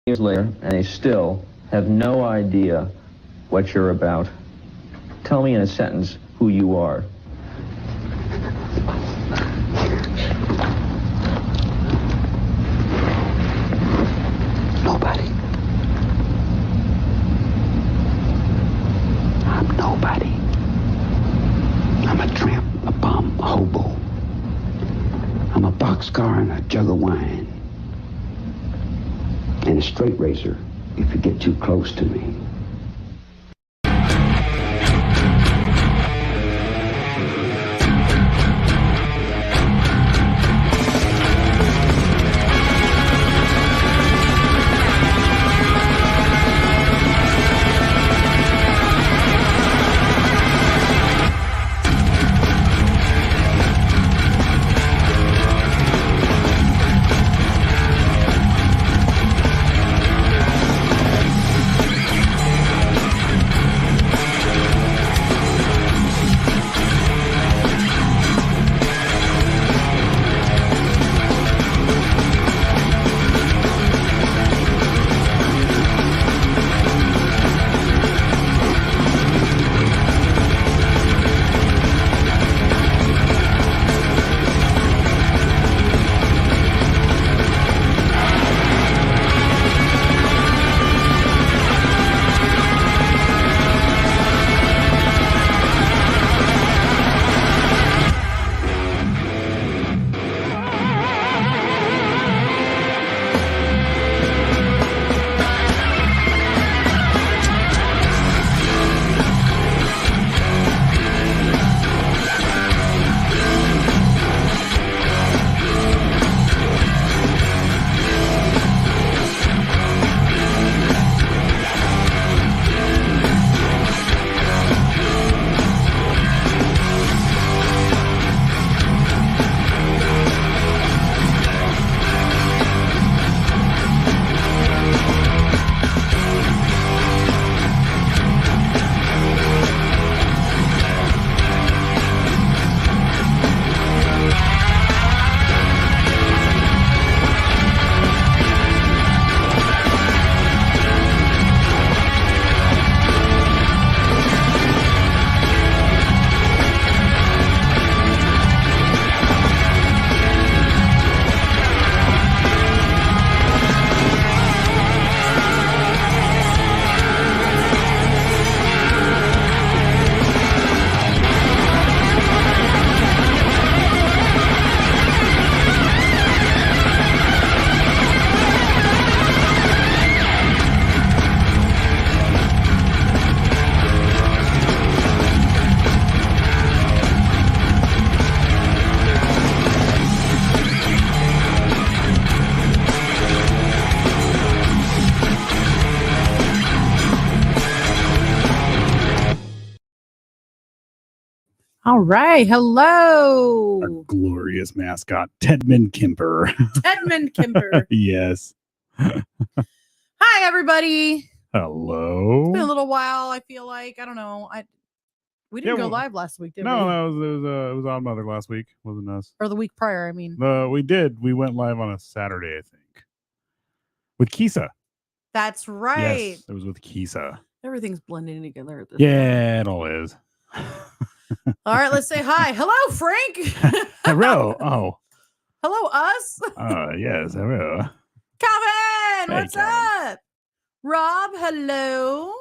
years later, and they still have no idea what you're about. Tell me in a sentence who you are. Nobody. I'm nobody. I'm a tramp, a bum, a hobo. I'm a boxcar and a jug of wine. And a straight razor if you get too close to me. All right. Hello. Our glorious mascot, Tedman Kimper. Tedman Kimper. Yes. Hi, everybody. Hello. It's been a little while, I feel like. I don't know. We didn't go live last week, did we? No, it was Odd Mother last week. Wasn't us. Or the week prior, I mean. We did. We went live on a Saturday, I think. With Kisa. That's right. Yes, it was with Kisa. Everything's blending together at this point. It all is. All right, let's say hi. Hello, Frank. Hello. Oh. Hello, us. Yes. Hello. Calvin, what's up? Rob, hello.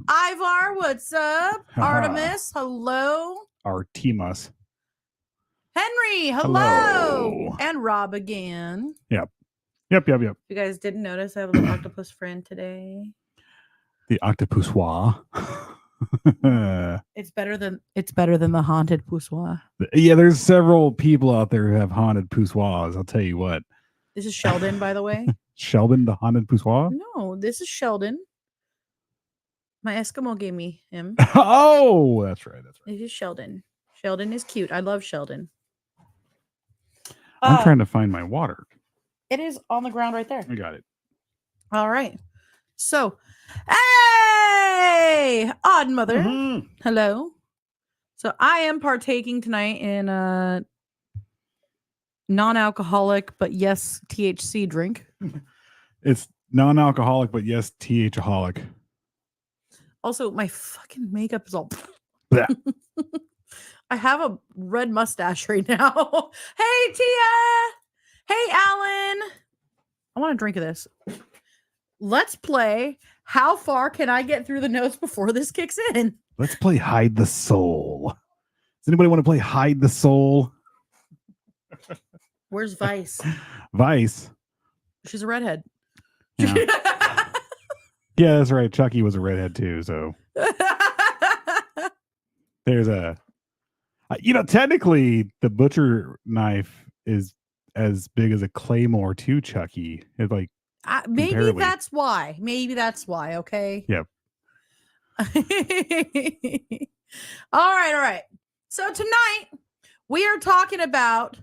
Ivar, what's up? Artemis, hello. Artemis. Henry, hello. And Rob again. Yep. If you guys didn't notice, I have a little octopus friend today. The octopusois. It's better than the haunted poussoir. Yeah, there's several people out there who have haunted poussoirs. I'll tell you what. This is Sheldon, by the way. Sheldon, the haunted poussoir? No, this is Sheldon. My Eskimo gave me him. Oh, that's right. This is Sheldon. Sheldon is cute. I love Sheldon. I'm trying to find my water. It is on the ground right there. I got it. All right. So, hey, Odd Mother. Mm-hmm. Hello. So I am partaking tonight in a non-alcoholic, but yes, THC drink. It's Non-alcoholic, but yes, TH-aholic. Also, my fucking makeup is all. Blech. I have a red mustache right now. Hey, Tia. Hey, Alan. I want a drink of this. Let's play. How far can I get through the notes before this kicks in? Let's play Hide the Soul. Does anybody want to play Hide the Soul? Where's Vice? Vice. She's a redhead. Yeah. Yeah, that's right. Chucky was a redhead too. So there's a, technically the butcher knife is as big as a claymore to Chucky. It's like maybe that's why. Maybe that's why. Okay. Yep. All right. So tonight we are talking about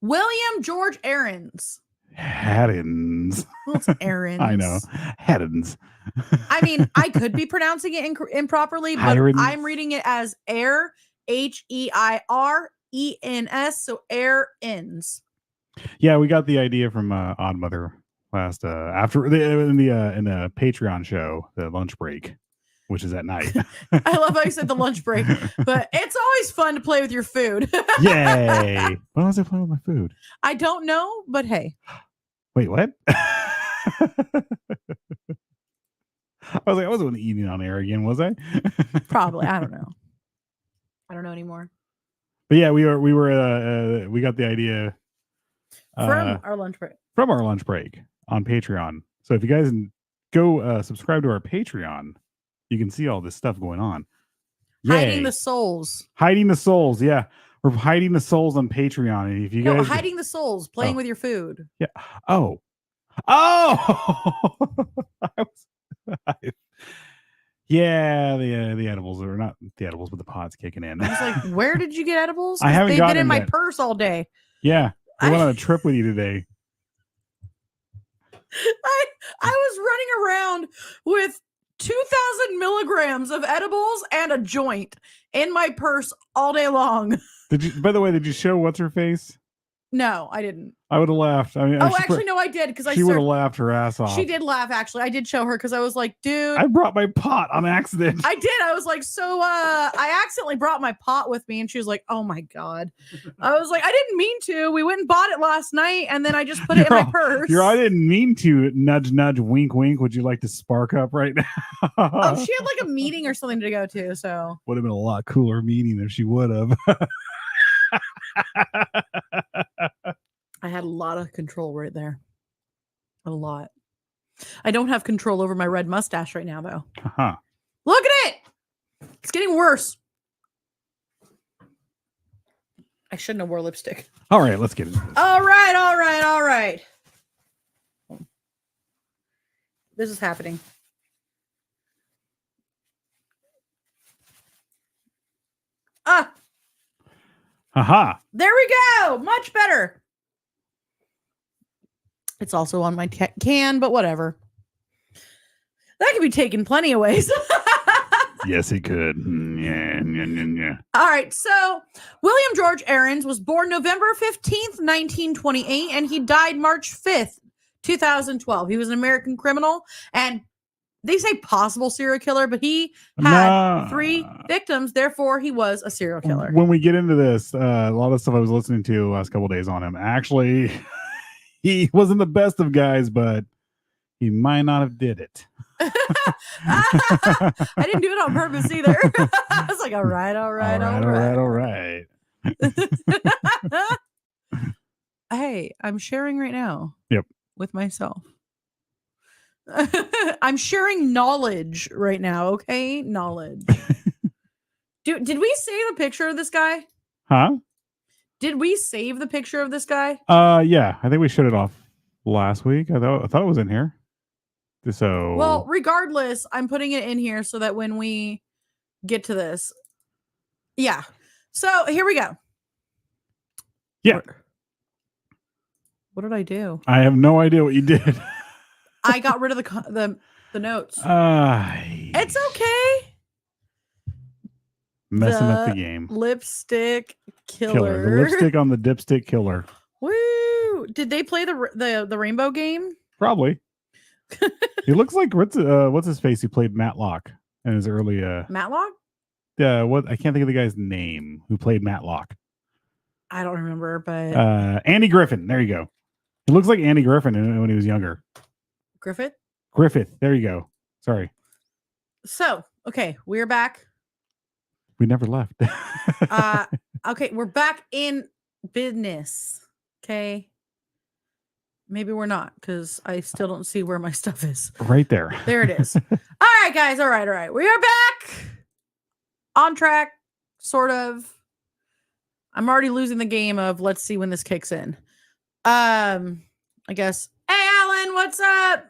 William George Heirens. Haddons. Well, it's Heirens. I know. Haddons. I mean, I could be pronouncing it improperly, but Heirens. I'm reading it as Heirens, so Heirens. Yeah, we got the idea from Odd Mother last after in the Patreon show, the lunch break, which is at night. I love how you said the lunch break, but it's always fun to play with your food. Yay! Why was I playing with my food? I don't know, but hey. Wait, what? I was like, I wasn't eating on air again, was I? Probably. I don't know. I don't know anymore. But yeah, we got the idea from our lunch break. From our lunch break on Patreon. So if you guys go subscribe to our Patreon, you can see all this stuff going on. Yay. Hiding the souls. Hiding the souls, yeah. We're hiding the souls on Patreon. And if you guys hiding the souls, playing with your food. Yeah. Oh. Yeah, the edibles are not the edibles, but the pot's kicking in. I was like, where did you get edibles? I haven't They've been in my yet. purse all day. Yeah. I went on a trip with you today. I was running around with 2,000 milligrams of edibles and a joint in my purse all day long. By the way, did you show what's her face? No, I didn't. I would have laughed. I mean, actually, no, I did because she would have laughed her ass off. She did laugh. Actually, I did show her because I was like, dude, I brought my pot on accident. I did. I was like, so I accidentally brought my pot with me, and she was like, oh my god. I was like, I didn't mean to. We went and bought it last night, and then I just put it in my purse. I didn't mean to. Nudge, nudge, wink, wink. Would you like to spark up right now? Oh, she had like a meeting or something to go to, so would have been a lot cooler meeting if she would have. I had a lot of control right there. A lot. I don't have control over my red mustache right now, though. Uh-huh. Look at it! It's getting worse. I shouldn't have wore lipstick. All right, let's get it. All right. This is happening. Aha. There we go. Much better. It's also on my can, but whatever. That could be taken plenty of ways. Yes, it could. Yeah. All right. So William George Heirens was born November 15th, 1928, and he died March 5th, 2012. He was an American criminal, and they say possible serial killer, but he had 3 victims. Therefore, he was a serial killer. When we get into this, a lot of stuff I was listening to the last couple of days on him, actually, he wasn't the best of guys, but he might not have did it. I didn't do it on purpose either. I was like, all right. Hey, I'm sharing right now. Yep. With myself. I'm sharing knowledge right now, okay? Knowledge. Did we save a picture of this guy? Huh? Did we save the picture of this guy? Yeah. I think we shut it off last week. I thought it was in here. So well, regardless, I'm putting it in here so that when we get to this. Yeah. So here we go. Yeah. What did I do? I have no idea what you did. I got rid of the notes. It's okay. Messing up the game. Lipstick killer. The lipstick on the dipstick killer. Woo! Did they play the rainbow game? Probably. He looks like what's his face? He played Matlock in his early Matlock? what I can't think of the guy's name who played Matlock. I don't remember, but Andy Griffin. There you go. He looks like Andy Griffin when he was younger. Griffith. There you go. Sorry. So, okay, we're back. We never left. Okay, we're back in business. Okay. Maybe we're not, because I still don't see where my stuff is. Right there. There it is. All right, guys. All right. We are back on track, sort of. I'm already losing the game of let's see when this kicks in. I guess. Hey, Alan, what's up?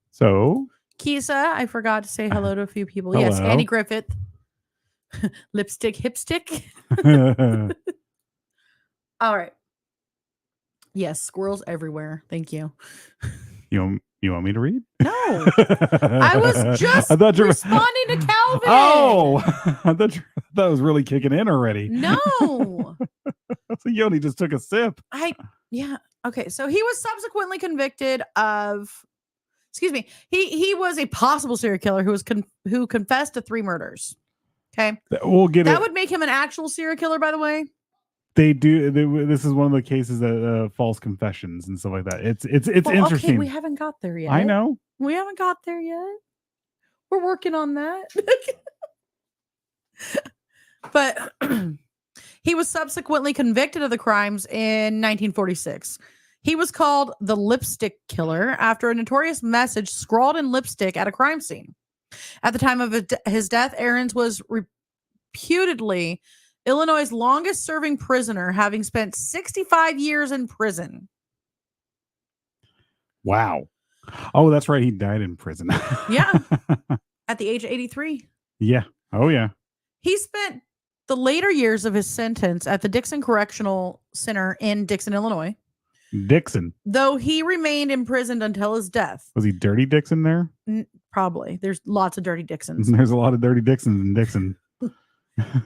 So, Kisa, I forgot to say hello to a few people. Hello. Yes, Andy Griffith. Lipstick, hipstick. All right. Yes, squirrels everywhere. Thank you. You want me to read? No. I was just responding to Calvin. Oh, I thought that was really kicking in already. No. So you only just took a sip. Yeah. Okay. So he was subsequently convicted of, he was a possible serial killer who confessed to 3 murders. Okay. We'll get that would make him an actual serial killer, by the way. They do. This is one of the cases that false confessions and stuff like that. It's interesting. Okay, we haven't got there yet. I know. We haven't got there yet. We're working on that. But he was subsequently convicted of the crimes in 1946. He was called the Lipstick Killer after a notorious message scrawled in lipstick at a crime scene. At the time of his death, Heirens was reputedly Illinois' longest serving prisoner, having spent 65 years in prison. Wow. Oh, that's right. He died in prison. Yeah. At the age of 83. Yeah. Oh, yeah. He spent the later years of his sentence at the Dixon Correctional Center in Dixon, Illinois. Dixon. Though he remained imprisoned until his death. Was he Dirty Dixon there? Probably. There's lots of dirty Dixons. There's a lot of dirty Dixons in Dixon.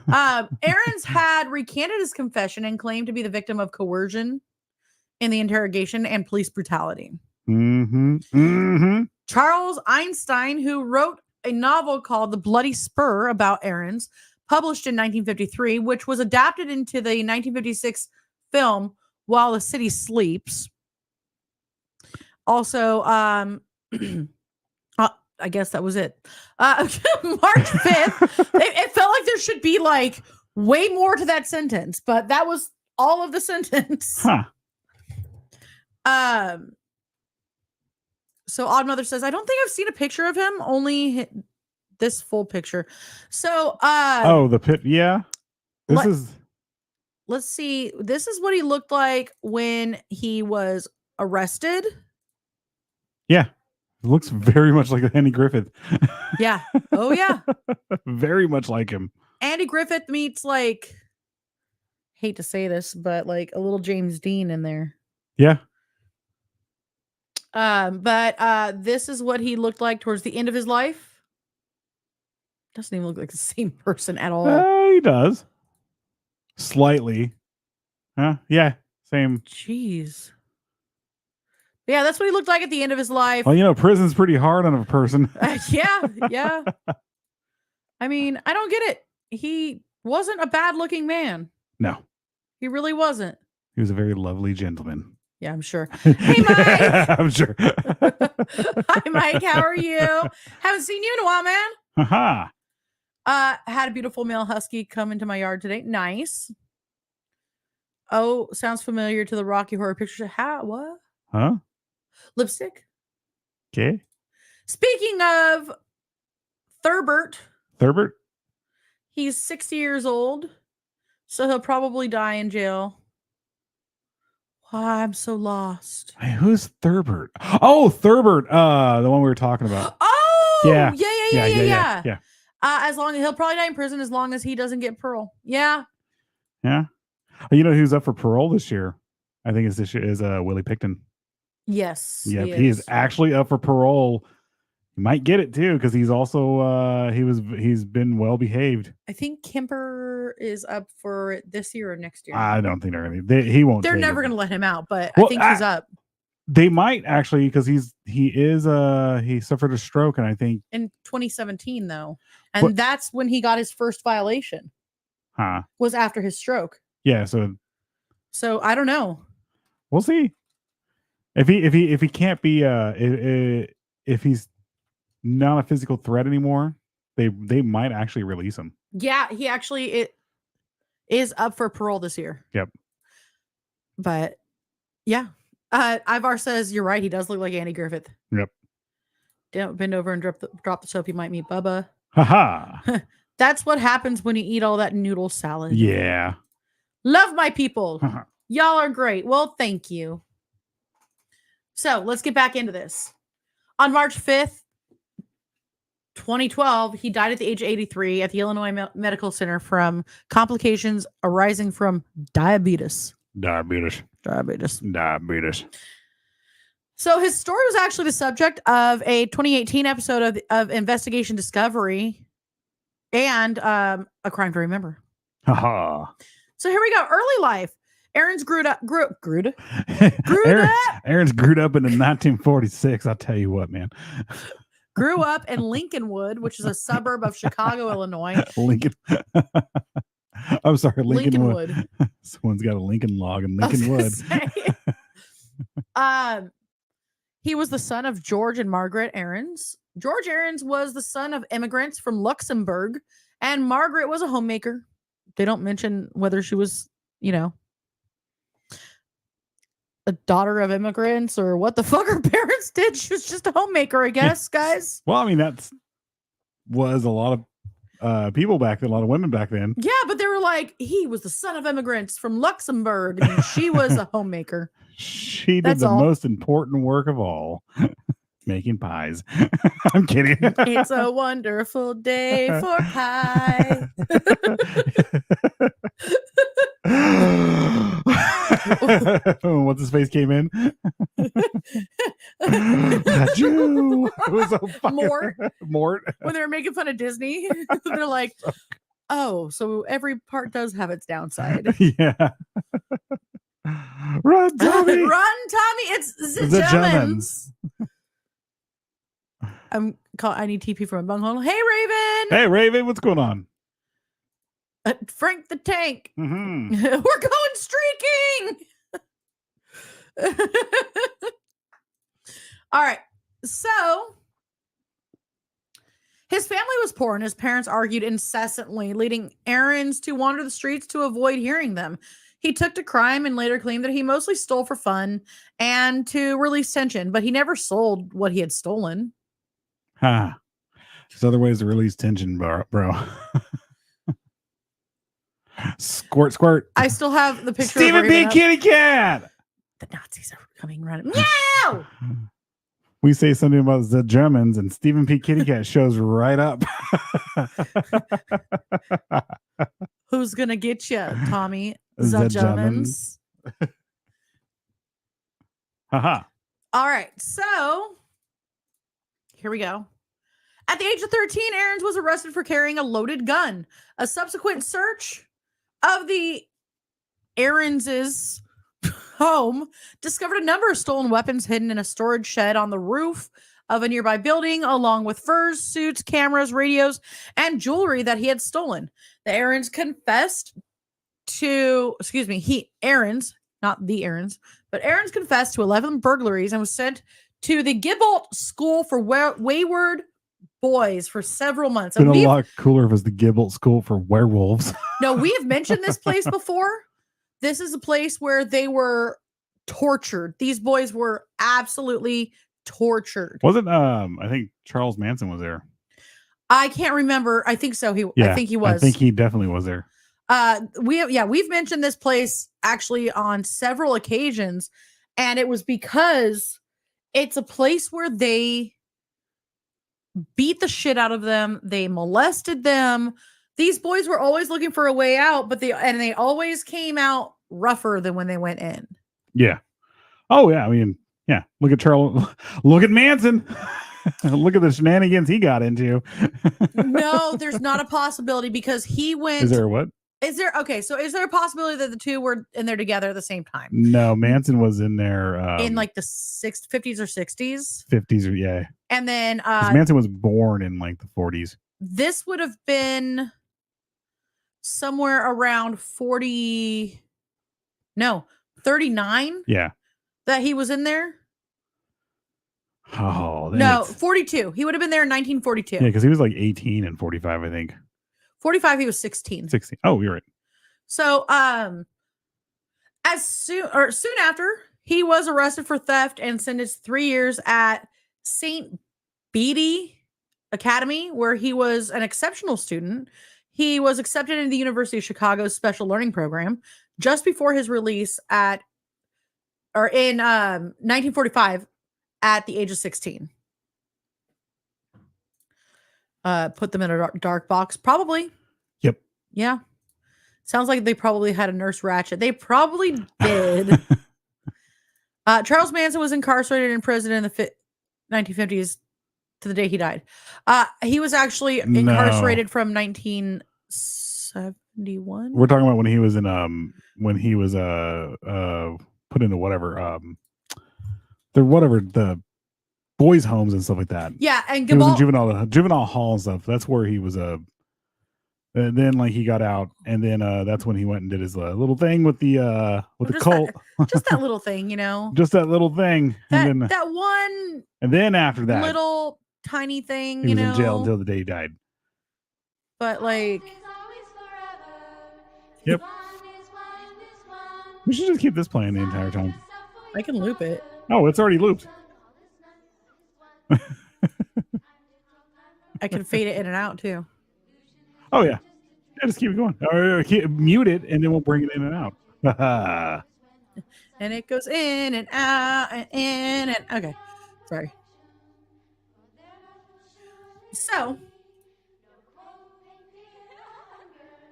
Heirens had recanted his confession and claimed to be the victim of coercion in the interrogation and police brutality. Charles Einstein, who wrote a novel called The Bloody Spur about Heirens, published in 1953, which was adapted into the 1956 film While the City Sleeps. Also, I guess that was it. March 5th. It felt like there should be like way more to that sentence, but that was all of the sentence. Huh. So Oddmother says, I don't think I've seen a picture of him, only this full picture. So the pit, yeah. Let's see. This is what he looked like when he was arrested. Yeah. It looks very much like Andy Griffith. Yeah. Oh, yeah. Very much like him. Andy Griffith meets, like, hate to say this, but like a little James Dean in there. Yeah. But this is what he looked like towards the end of his life. Doesn't even look like the same person at all. He does. Slightly. Huh? Yeah. Same. Jeez. Yeah, that's what he looked like at the end of his life. Well, prison's pretty hard on a person. Yeah. I mean, I don't get it. He wasn't a bad-looking man. No. He really wasn't. He was a very lovely gentleman. Yeah, I'm sure. Hey, Mike. I'm sure. Hi, Mike. How are you? Haven't seen you in a while, man. Haha. Had a beautiful male husky come into my yard today. Nice. Oh, sounds familiar to the Rocky Horror Picture Show. How? What? Huh? Lipstick. Okay. Speaking of Thurbert. He's 60 years old, so he'll probably die in jail. Why, I'm so lost. Hey, who's Thurbert? Oh, Thurbert. The one we were talking about. Oh, yeah. As long as he'll probably die in prison as long as he doesn't get parole. Yeah. Yeah. You know who's up for parole this year? I think this year is Willie Picton. Yes. Yeah, he is actually up for parole. He might get it too because he's also he's been well behaved. I think Kemper is up for it this year or next year. I don't think he won't. They're never going to let him out, but well, I think he's up. They might actually, because he suffered a stroke, and I think in 2017 though, and that's when he got his first violation. Was after his stroke. Yeah, so I don't know. We'll see. If he can't be if he's not a physical threat anymore, they might actually release him. Yeah, he actually is up for parole this year. Yep. But yeah. Ivar says you're right, he does look like Andy Griffith. Yep. Don't bend over and drop the soap, you might meet Bubba. Haha. That's what happens when you eat all that noodle salad. Yeah. Love my people. Y'all are great. Well, thank you. So let's get back into this. On March 5th, 2012, he died at the age of 83 at the Illinois Medical Center from complications arising from diabetes. Diabetes. So his story was actually the subject of a 2018 episode of Investigation Discovery and A Crime to Remember. Haha. So here we go. Early life. Aaron's grew up. Aaron's grew up in 1946. I'll tell you what, man. Grew up in Lincolnwood, which is a suburb of Chicago, Illinois. Lincoln. I'm sorry, Lincolnwood. Someone's got a Lincoln log in Lincolnwood. He was the son of George and Margaret Heirens. George Heirens was the son of immigrants from Luxembourg, and Margaret was a homemaker. They don't mention whether she was, a daughter of immigrants or what the fuck her parents did. She was just a homemaker, I guess, guys. Well, I mean, was a lot of people back then, a lot of women back then. Yeah, but they were like, he was the son of immigrants from Luxembourg, and she was a homemaker. She did the most important work of all. Making pies. I'm kidding. It's a wonderful day for pie. Once his face came in. Jew. It was so fucking Mort. When they were making fun of Disney, they're like, oh, so every part does have its downside. Yeah. Run, Tommy. Run, Tommy. It's the Germans. I need TP from a bunghole. Hey, Raven. Hey, Raven. What's going on? Frank the Tank. Mm-hmm. We're going streaking. All right. So his family was poor and his parents argued incessantly, leading Heirens to wander the streets to avoid hearing them. He took to crime and later claimed that he mostly stole for fun and to release tension, but he never sold what he had stolen. There's other ways to release tension, bro. Squirt, squirt. I still have the picture. Stephen P. Kitty Cat. The Nazis are coming running. Meow! We say something about the Germans, and Stephen P. Kitty Cat shows right up. Who's gonna get you, Tommy? The Germans. Haha. All right, so here we go. At the age of 13, Heirens was arrested for carrying a loaded gun. A subsequent search of the Heirens' home discovered a number of stolen weapons hidden in a storage shed on the roof of a nearby building, along with furs, suits, cameras, radios, and jewelry that he had stolen. The Heirens confessed to, Heirens, not the Heirens, but Heirens confessed to 11 burglaries and was sent to the Gibbolt School for Wayward Boys for several months. It's been a lot cooler if it was the Gibbolt School for Werewolves. No, we have mentioned this place before. This is a place where they were tortured. These boys were absolutely tortured. Wasn't I think Charles Manson was there. I can't remember. I think so. I think he was. I think he definitely was there. We've mentioned this place actually on several occasions, and it was because it's a place where they beat the shit out of them. They molested them. These boys were always looking for a way out, but they always came out rougher than when they went in. Yeah. Oh yeah. I mean, yeah. Look at Charles. Look at Manson. Look at the shenanigans he got into. No, there's not a possibility because he went. Is there what? Is there a possibility that the two were in there together at the same time? No, Manson was in there In like the 50s or 60s? 50s, or yeah. And then 'Cause Manson was born in like the 40s. this would have been somewhere around 39 Yeah. that he was in there. Oh, No, 42. He would have been there in 1942. Yeah, because he was like 18 and 45, I think. 45, he was 16. 16. Oh, you're right. So, soon after, he was arrested for theft and sentenced 3 years at St. Beatty Academy, where he was an exceptional student. He was accepted into the University of Chicago's Special Learning Program just before his release in 1945 at the age of 16. Put them in a dark box, probably. Yep. Yeah. Sounds like they probably had a Nurse Ratched. They probably did. Charles Manson was incarcerated in prison in the 1950s to the day he died. He was actually incarcerated from 1971. We're talking about when he was in put into the boys' homes and stuff like that. Yeah, and he was in juvenile hall and stuff. That's where he was and then like he got out, and then that's when he went and did his little thing with the cult. Just that little thing, you know. Just that little thing. And then after that little tiny thing, he was in jail until the day he died. But like, yep. We should just keep this playing the entire time. I can loop it. Oh, it's already looped. I can fade it in and out too. Oh yeah, just keep it going. Or mute it, and then we'll bring it in and out. And it goes in and out and in and okay. Sorry. So,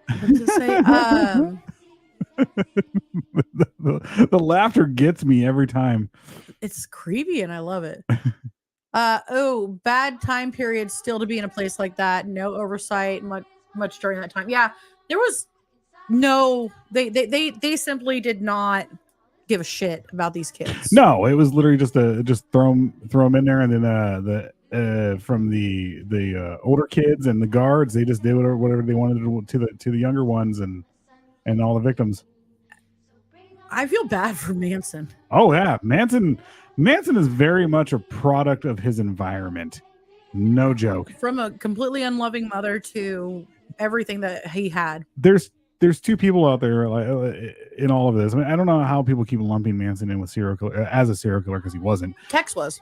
what did I say? The laughter gets me every time. It's creepy and I love it. Bad time period still to be in a place like that. No oversight much during that time. Yeah, there was no. They simply did not give a shit about these kids. No, it was literally just throw them in there, and then from the older kids and the guards, they just did whatever they wanted to the younger ones and all the victims. I feel bad for Manson. Oh yeah, Manson is very much a product of his environment. No joke. From a completely unloving mother to everything that he had. There's two people out there like in all of this. I mean, I don't know how people keep lumping Manson in with serial killer as a serial killer, because he wasn't. Tex was.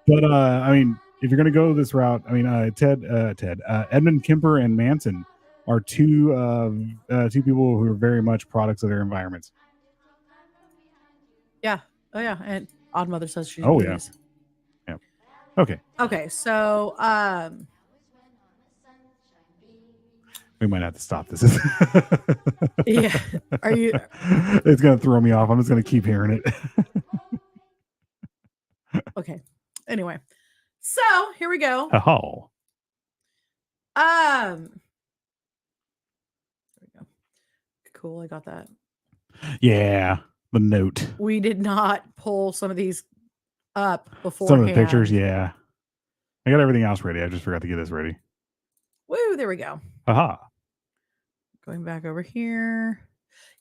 But I mean, if you're gonna go this route, I mean, Edmund Kemper and Manson are two people who are very much products of their environments. Yeah. Oh yeah. And Odd Mother says she's. Oh yeah. Yeah. Okay. Okay. So we might have to stop this. Yeah. Are you? It's gonna throw me off. I'm just gonna keep hearing it. Okay. Anyway, so here we go. Oh. There we go. Cool. I got that. Yeah. The note. We did not pull some of these up before. Some of the pictures. Yeah. I got everything else ready. I just forgot to get this ready. Woo. There we go. Aha. Going back over here.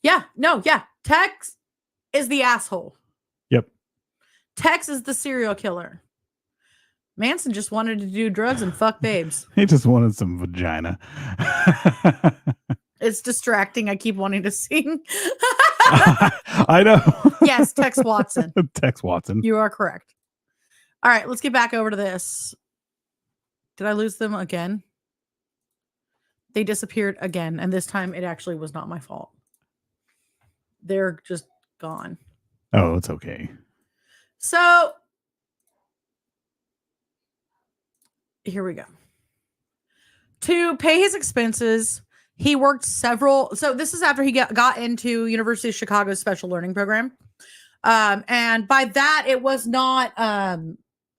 Yeah. No. Yeah. Tex is the asshole. Yep. Tex is the serial killer. Manson just wanted to do drugs and fuck babes. He just wanted some vagina. It's distracting. I keep wanting to sing. I know. Yes, Tex Watson. Tex Watson. You are correct. All right, let's get back over to this. Did I lose them again? They disappeared again, and this time it actually was not my fault. They're just gone. Oh, it's okay. So here we go. To pay his expenses, he worked several. So this is after he got into University of Chicago's Special Learning Program. And by that, it was not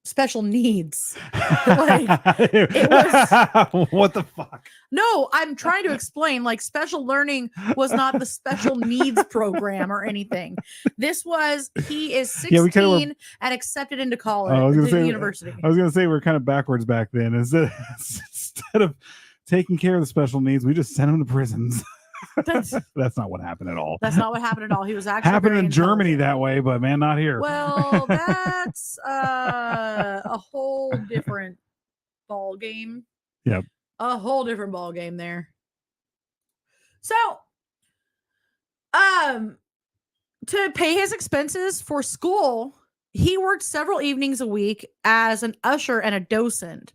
special needs. Like, it was. What the fuck? No, I'm trying to explain. Like, special learning was not the special needs program or anything. This was, he is 16 and accepted into college, university. I was gonna say we're kind of backwards back then. Instead of taking care of the special needs, we just sent him to prisons. That's not what happened at all. That's not what happened at all. He was actually happened in Germany that way, but man, not here. Well, that's a whole different ball game. Yep. A whole different ball game there. So, to pay his expenses for school, he worked several evenings a week as an usher and a docent.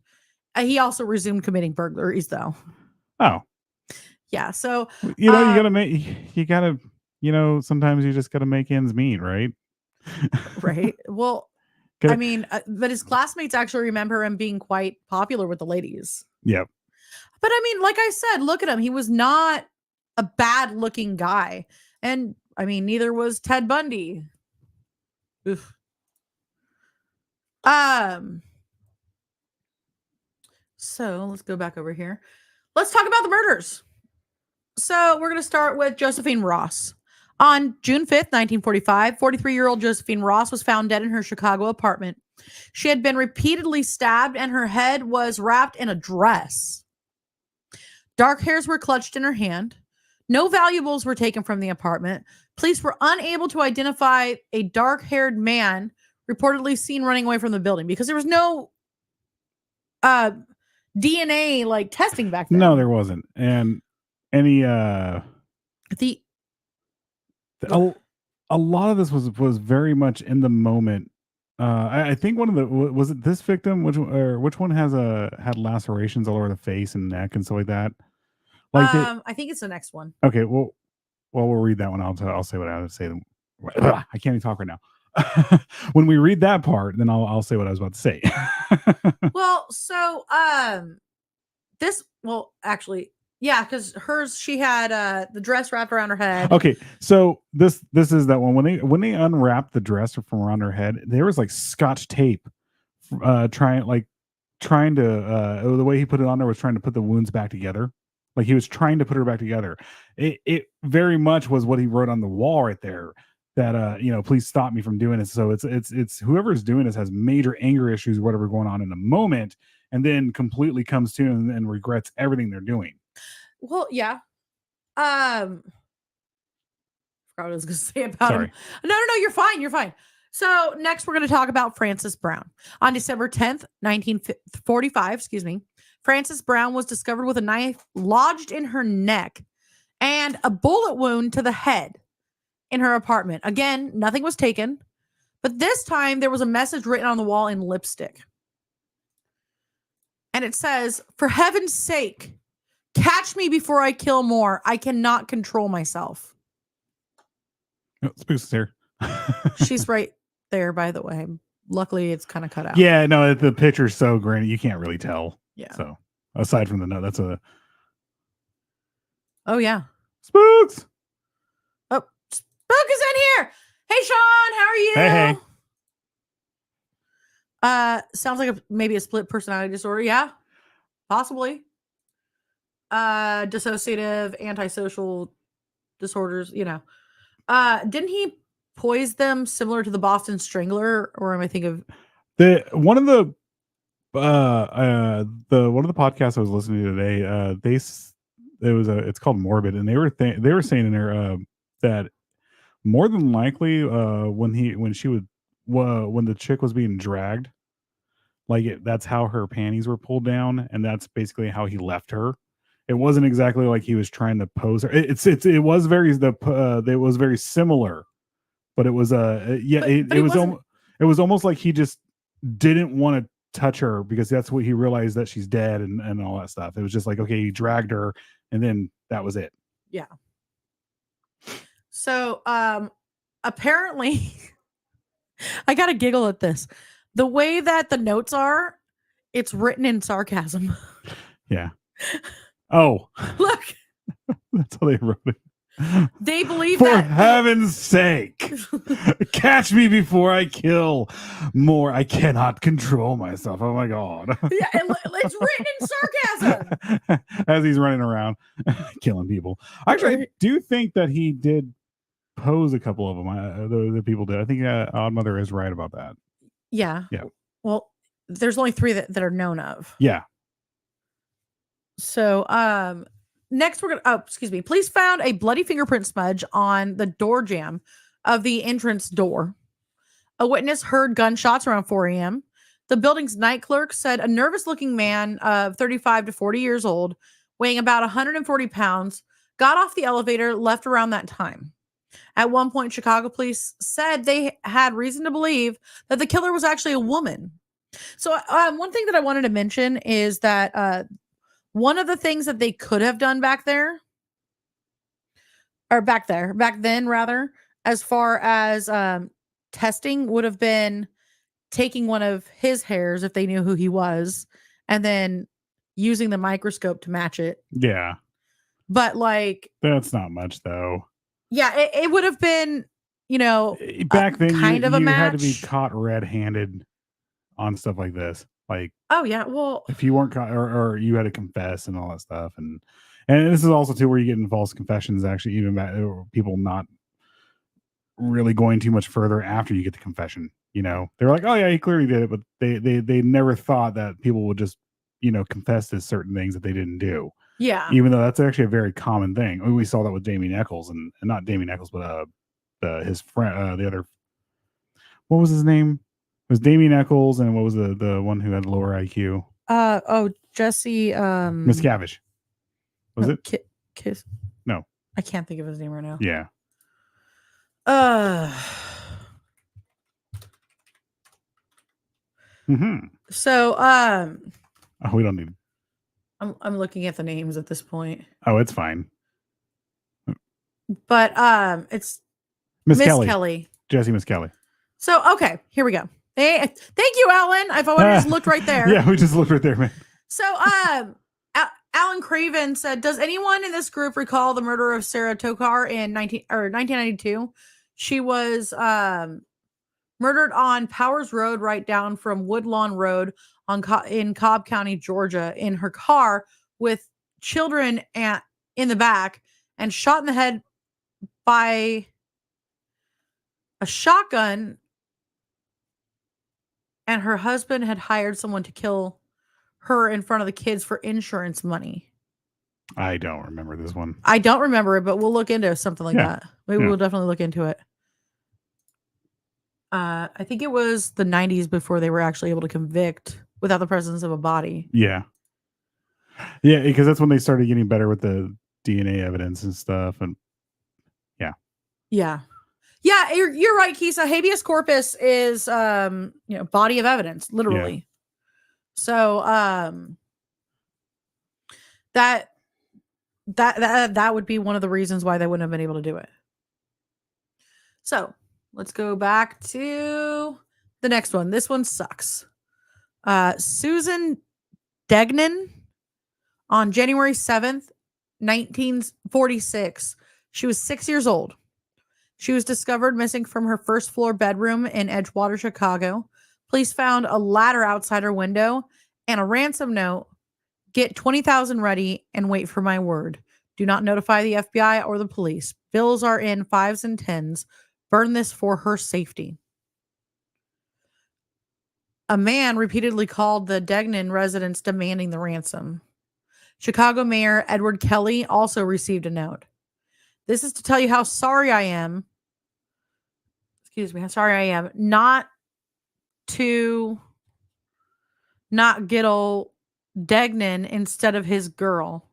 He also resumed committing burglaries, though. Oh. Yeah, so you gotta sometimes you just gotta make ends meet, right? Right. Well, I mean, but his classmates actually remember him being quite popular with the ladies. Yep. But I mean, like I said, look at him. He was not a bad looking guy. And I mean, neither was Ted Bundy. Oof. So let's go back over here. Let's talk about the murders. So we're going to start with Josephine Ross. On June 5th, 1945, 43-year-old Josephine Ross was found dead in her Chicago apartment. She had been repeatedly stabbed and her head was wrapped in a dress. Dark hairs were clutched in her hand. No valuables were taken from the apartment. Police were unable to identify a dark-haired man reportedly seen running away from the building because there was no DNA like testing back then. No, there wasn't. And any a lot of this was very much in the moment. I think one of the was it this victim which one had lacerations all over the face and neck and stuff like that. Like I think it's the next one. Okay, well we'll read that one. I'll say what I would say. I can't even talk right now. When we read that part, then I'll say what I was about to say. Well, so actually. Yeah, because hers, she had the dress wrapped around her head. Okay, so this is that one. When they unwrapped the dress from around her head, there was like Scotch tape, trying to the way he put it on there was trying to put the wounds back together. Like he was trying to put her back together. It very much was what he wrote on the wall right there. That please stop me from doing this. So it's whoever's doing this has major anger issues, whatever going on in the moment, and then comes to and regrets everything they're doing. Well, yeah. I forgot what I was going to say about him. No, you're fine. You're fine. So next we're going to talk about Frances Brown. On December 10th, 1945, Frances Brown was discovered with a knife lodged in her neck and a bullet wound to the head in her apartment. Again, nothing was taken, but this time there was a message written on the wall in lipstick. And it says, "For heaven's sake, catch me before I kill more. I cannot control myself." Oh, Spooks is here. She's right there, by the way. Luckily, it's kind of cut out. Yeah, no, the picture's so grainy, you can't really tell. Yeah. So, aside from the note, that's a... Oh, yeah. Spooks! Oh, Spook is in here! Hey, Sean, how are you? Hey. Sounds like maybe a split personality disorder. Yeah, possibly. Dissociative, antisocial disorders, didn't he poise them similar to the Boston Strangler, or am I thinking of one of the podcasts I was listening to today? It's called Morbid, and they were saying in there that more than likely when the chick was being dragged, that's how her panties were pulled down, and that's basically how he left her. It wasn't exactly like he was trying to pose her. It was very similar, but it was it was almost like he just didn't want to touch her because that's what he realized, that she's dead and all that stuff. It was just like, okay, he dragged her and then that was it. Yeah. So apparently I gotta giggle at this. The way that the notes are, it's written in sarcasm. Yeah. Oh, look. That's how they wrote it. They believe For that heaven's sake, catch me before I kill more. I cannot control myself. Oh my God. Yeah, it's written in sarcasm. As he's running around killing people. Actually, I do think that he did pose a couple of them. The people did. I think Odd Mother is right about that. Yeah. Yeah. Well, there's only 3 that are known of. Yeah. So, next we're gonna. Police found a bloody fingerprint smudge on the door jamb of the entrance door. A witness heard gunshots around 4 a.m. The building's night clerk said a nervous-looking man of 35 to 40 years old, weighing about 140 pounds, got off the elevator, left around that time. At one point, Chicago police said they had reason to believe that the killer was actually a woman. So, one thing that I wanted to mention is that one of the things that they could have done back then, rather, as far as testing, would have been taking one of his hairs if they knew who he was, and then using the microscope to match it. Yeah. But like, that's not much though. Yeah, it would have been, back then kind of a you match. had to be caught red-handed on stuff like this. Like, oh yeah, well, if you weren't caught, or you had to confess and all that stuff, and this is also too where you get in false confessions. Actually, even back, people not really going too much further after you get the confession. They're like, oh yeah, he clearly did it, but they never thought that people would just confess to certain things that they didn't do. Yeah. Even though that's actually a very common thing. I mean, we saw that with Damien Eccles and not Damien Eccles, but his friend, the other, what was his name? It was Damien Eccles, and what was the one who had lower IQ? Jesse Miscavige. Was it? Kiss? No. I can't think of his name right now. Yeah. So we don't need. I'm looking at the names at this point. Oh, it's fine. But it's Miss Kelly. Jesse Miss Kelly. So okay, here we go. Hey, thank you, Alan. If I would have just looked right there. Yeah, we just looked right there, man. So Alan Craven said, does anyone in this group recall the murder of Sarah Tokar in 1992? She was murdered on Powers Road, right down from Woodlawn Road in Cobb County, Georgia, in her car with children in the back, and shot in the head by a shotgun. And her husband had hired someone to kill her in front of the kids for insurance money. I don't remember this one. I don't remember it, but we'll look into something like that. We'll definitely look into it. I think it was the 90s before they were actually able to convict without the presence of a body. Yeah. Yeah, because that's when they started getting better with the DNA evidence and stuff. And yeah. Yeah. Yeah, you're right, Kisa. Habeas corpus is body of evidence, literally. Yeah. So that would be one of the reasons why they wouldn't have been able to do it. So let's go back to the next one. This one sucks. Susan Degnan on January 7th, 1946. She was 6 years old. She was discovered missing from her first floor bedroom in Edgewater, Chicago. Police found a ladder outside her window and a ransom note. Get 20,000 ready and wait for my word. Do not notify the FBI or the police. Bills are in 5s and 10s. Burn this for her safety. A man repeatedly called the Degnan residence demanding the ransom. Chicago Mayor Edward Kelly also received a note. This is to tell you how sorry I am. Excuse me, how sorry I am not get old Degnan instead of his girl.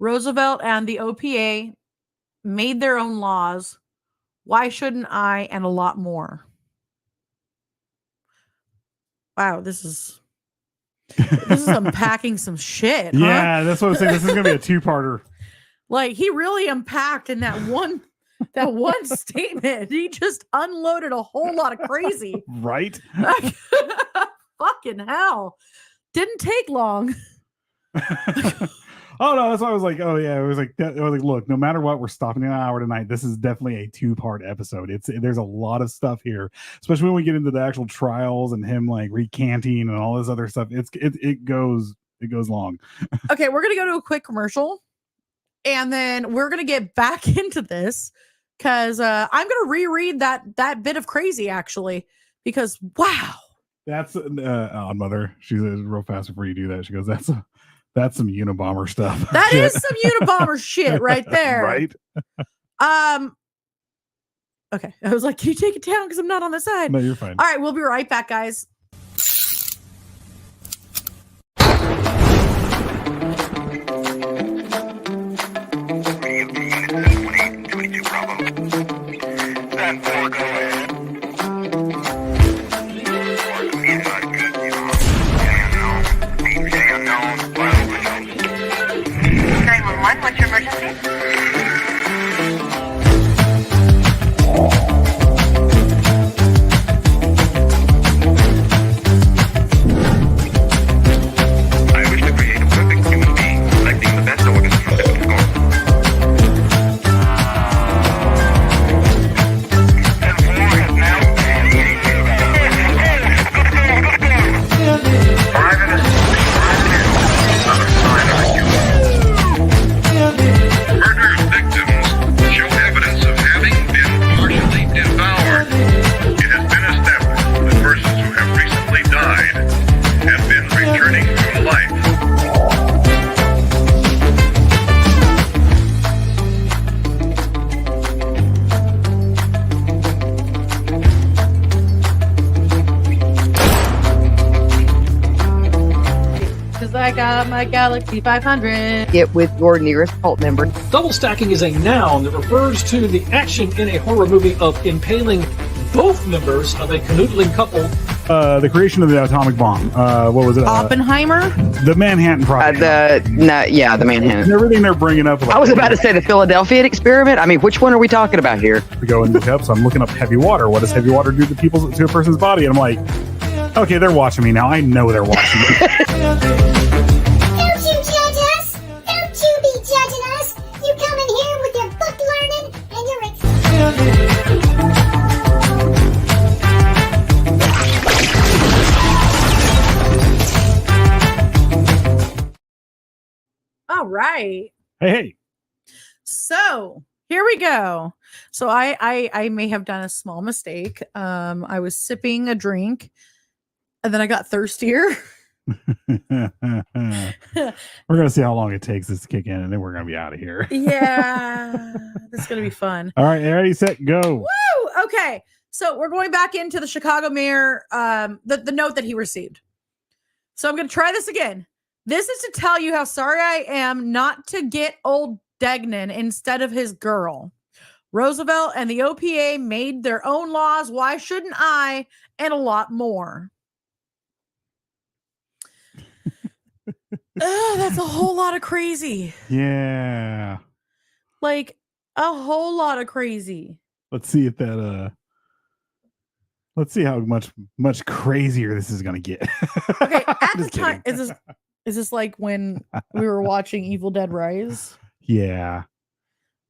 Roosevelt and the OPA made their own laws. Why shouldn't I? And a lot more. Wow, this is unpacking some shit. Yeah, huh? That's what I'm saying. This is gonna be a two-parter. Like, he really unpacked in that one statement. He just unloaded a whole lot of crazy. Right? Fucking hell. Didn't take long. Oh no, that's why I was like, oh yeah, it was like, look, no matter what, we're stopping in an hour tonight. This is definitely a 2-part episode. There's a lot of stuff here, especially when we get into the actual trials and him like recanting and all this other stuff. It goes long. Okay, we're gonna go to a quick commercial, and then we're gonna get back into this because I'm gonna reread that bit of crazy actually because wow. That's Odd Mother. She says real fast before you do that. She goes, "That's some Unabomber stuff." That is some Unabomber shit right there, right? Okay, I was like, "Can you take it down?" Because I'm not on the side. No, you're fine. All right, we'll be right back, guys. What's your emergency? I wish to create a perfect human being, selecting the best organs from the score. And war has now Murder's victims show evidence of having been partially devoured. It has been established that persons who have recently died have been returning to life. Because I got my Galaxy 500. Get with your nearest cult member. Double stacking is a noun that refers to the action in a horror movie of impaling both members of a canoodling couple. The creation of the atomic bomb. What was it? Oppenheimer? The Manhattan Project. The Manhattan. Everything they're bringing up. I was about to say the Philadelphia experiment. I mean, which one are we talking about here? We go and look up. So I'm looking up heavy water. What does heavy water do to a person's body? And I'm like, okay, they're watching me now. I know they're watching me. Don't you judge us! Don't you be judging us! You come in here with your book learning and your All right. Hey. So here we go. So I may have done a small mistake. I was sipping a drink and then I got thirstier. We're gonna see how long it takes this to kick in, and then we're gonna be out of here. Yeah, that's gonna be fun. All right, ready, set, go. Woo! Okay, so we're going back into the Chicago mayor, the note that he received. So I'm gonna try this again. This is to tell you how sorry I am not to get old Degnan instead of his girl. Roosevelt and the OPA made their own laws. Why shouldn't I? And a lot more. That's a whole lot of crazy. Yeah. Like a whole lot of crazy. Let's see if that let's see how much crazier this is gonna get. Okay, at the time, is this like when we were watching Evil Dead Rise? Yeah.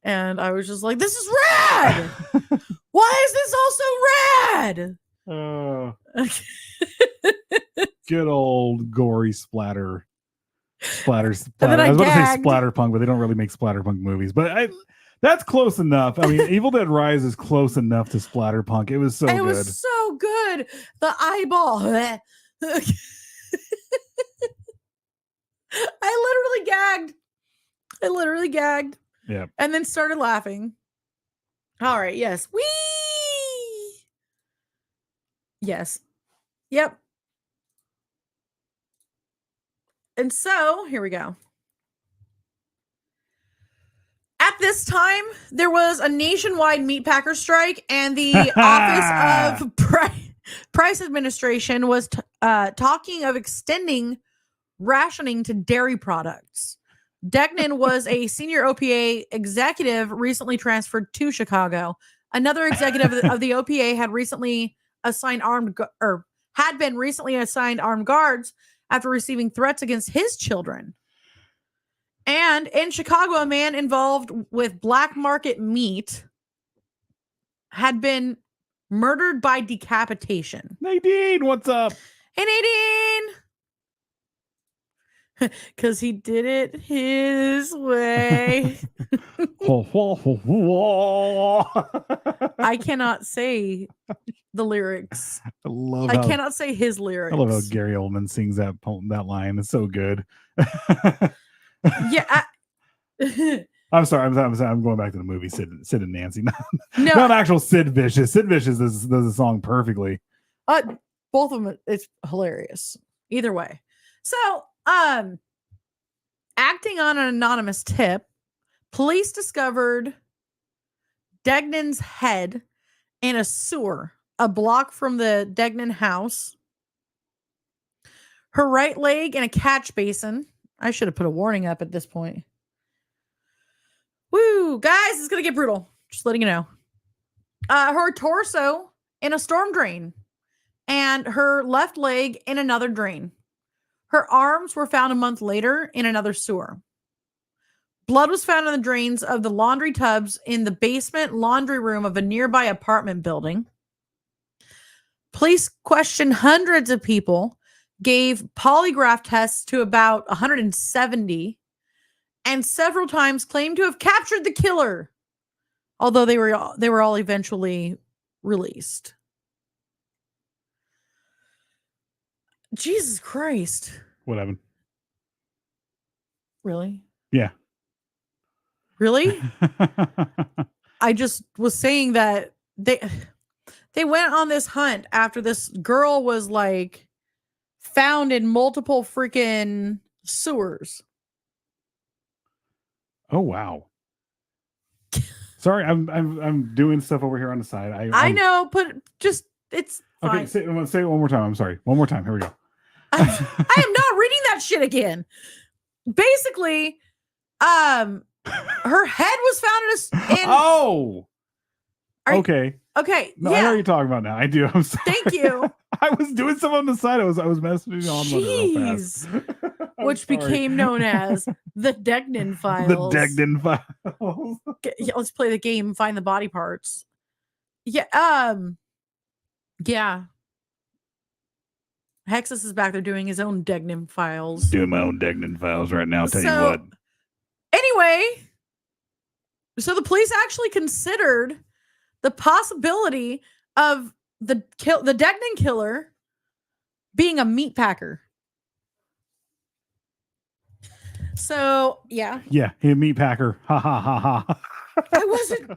And I was just like, this is rad. Why is this all so rad? Good old gory splatter. Splatters. And then I was about to say gagged. splatterpunk, but they don't really make splatterpunk movies. But that's close enough. I mean, Evil Dead Rise is close enough to splatterpunk. It was so good. It was so good. The eyeball. I literally gagged. Yeah. And then started laughing. All right. Yes. Whee! Yes. Yep. And so here we go. At this time, there was a nationwide meat packer strike, and the Office of Price Administration was talking of extending rationing to dairy products. Degnan was a senior OPA executive recently transferred to Chicago. Another executive of the OPA had recently assigned had been recently assigned armed guards after receiving threats against his children. And in Chicago, a man involved with black market meat had been murdered by decapitation. Nadine, what's up? Hey, Nadine! Because he did it his way. I cannot say the lyrics. I cannot say his lyrics. I love how Gary Oldman sings that line. It's so good. Yeah. I'm sorry. I'm going back to the movie Sid and Nancy. Not actual Sid Vicious. Sid Vicious does the song perfectly. Both of them, it's hilarious. Either way. So, acting on an anonymous tip, police discovered Degnan's head in a sewer a block from the Degnan house. Her right leg in a catch basin. I should have put a warning up at this point. Woo, guys, it's going to get brutal. Just letting you know. Her torso in a storm drain and her left leg in another drain. Her arms were found a month later in another sewer. Blood was found in the drains of the laundry tubs in the basement laundry room of a nearby apartment building. Police questioned hundreds of people, gave polygraph tests to about 170, and several times claimed to have captured the killer, although they were all eventually released. Jesus Christ. What happened? Really? Yeah. Really? I just was saying that they went on this hunt after this girl was like found in multiple freaking sewers. Oh wow. Sorry, I'm doing stuff over here on the side. I know, but just it's fine. Okay. Say it one more time. I'm sorry. One more time. Here we go. I am not reading that shit again. Basically, her head was found in oh. Okay. Okay. No, yeah. I know what you're talking about now. I do. I'm sorry. Thank you. I was doing something on the side. I was messaging on real fast. Which became known as the Degnan Files. The Degnan Files. Yeah, let's play the game. Find the body parts. Yeah. Yeah. Hexus is back there doing his own Degnan Files. Doing my own Degnan Files right now. Tell you what. Anyway, so the police actually considered the possibility of the Degnan killer being a meat packer. So, yeah. Yeah, he a meat packer. Ha ha ha ha. I wasn't.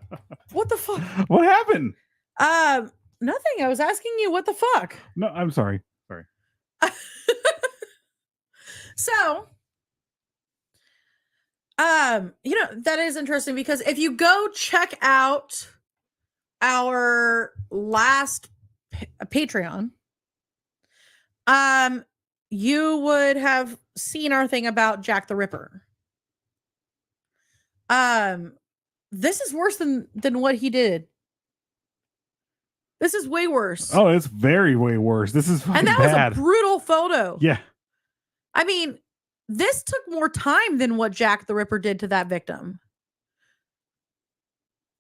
What the fuck? What happened? Nothing. I was asking you what the fuck. No, I'm sorry. Sorry. So, that is interesting because if you go check out our last Patreon, you would have seen our thing about Jack the Ripper. This is worse than what he did. This is way worse. Oh, it's way worse. This is fucking and that bad. was a brutal photo. Yeah. I mean, this took more time than what Jack the Ripper did to that victim.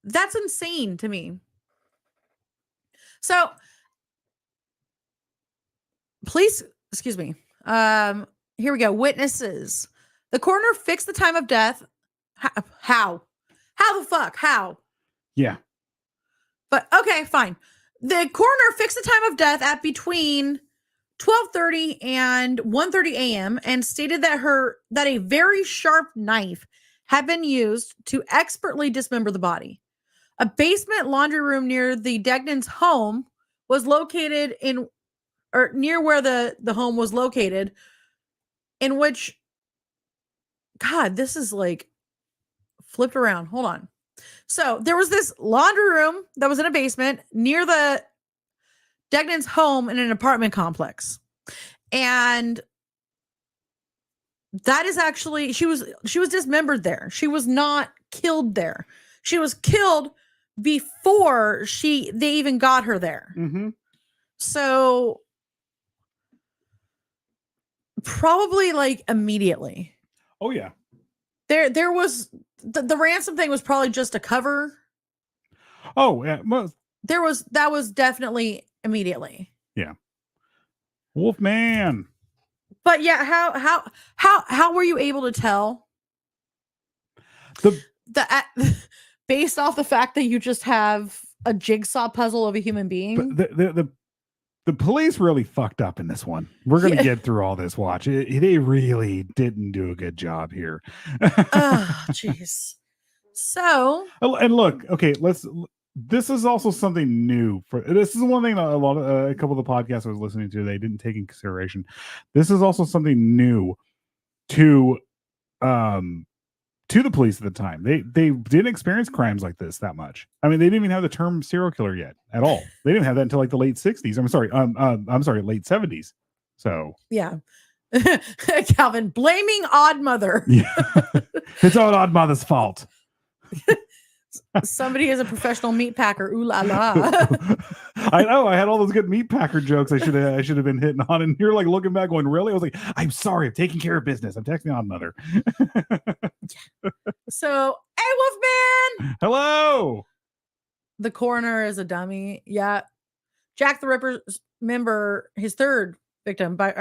That's insane to me. So, police, excuse me. Here we go. Witnesses. The coroner fixed the time of death. How? How the fuck? How? Yeah. But okay, fine. The coroner fixed the time of death at between 12:30 and 1:30 a.m. and stated that a very sharp knife had been used to expertly dismember the body. A basement laundry room near the Degnan's home was located near where the home was located, in which, God, this is like flipped around. Hold on. So there was this laundry room that was in a basement near the Degnan's home in an apartment complex. And that is actually, she was dismembered there. She was not killed there. She was killed before they even got her there. Mm-hmm. So probably like immediately. Oh yeah. There was the ransom thing was probably just a cover. Oh, yeah. That was definitely immediately. Yeah. Wolfman. But yeah, how were you able to tell based off the fact that you just have a jigsaw puzzle of a human being? But the police really fucked up in this one. We're gonna get through all this. Watch it. They really didn't do a good job here. Oh, jeez. So, and look, okay, this is also something new this is one thing that a couple of the podcasts I was listening to, they didn't take in consideration. This is also something new to the police at the time. They didn't experience crimes like this that much. I mean, they didn't even have the term serial killer yet at all. They didn't have that until like the late 60s. I'm sorry, late 70s. So yeah. Calvin blaming Odd Mother. Yeah. It's all Odd Mother's fault. Somebody is a professional meat packer. Ooh la la. I know. I had all those good meat packer jokes I should have been hitting on, and you're like looking back going, really? I was like, I'm sorry, I'm taking care of business. I'm texting Odd Mother. So, hey, Wolfman. Hello. The coroner is a dummy. Yeah. Jack the Ripper dismembered his third victim by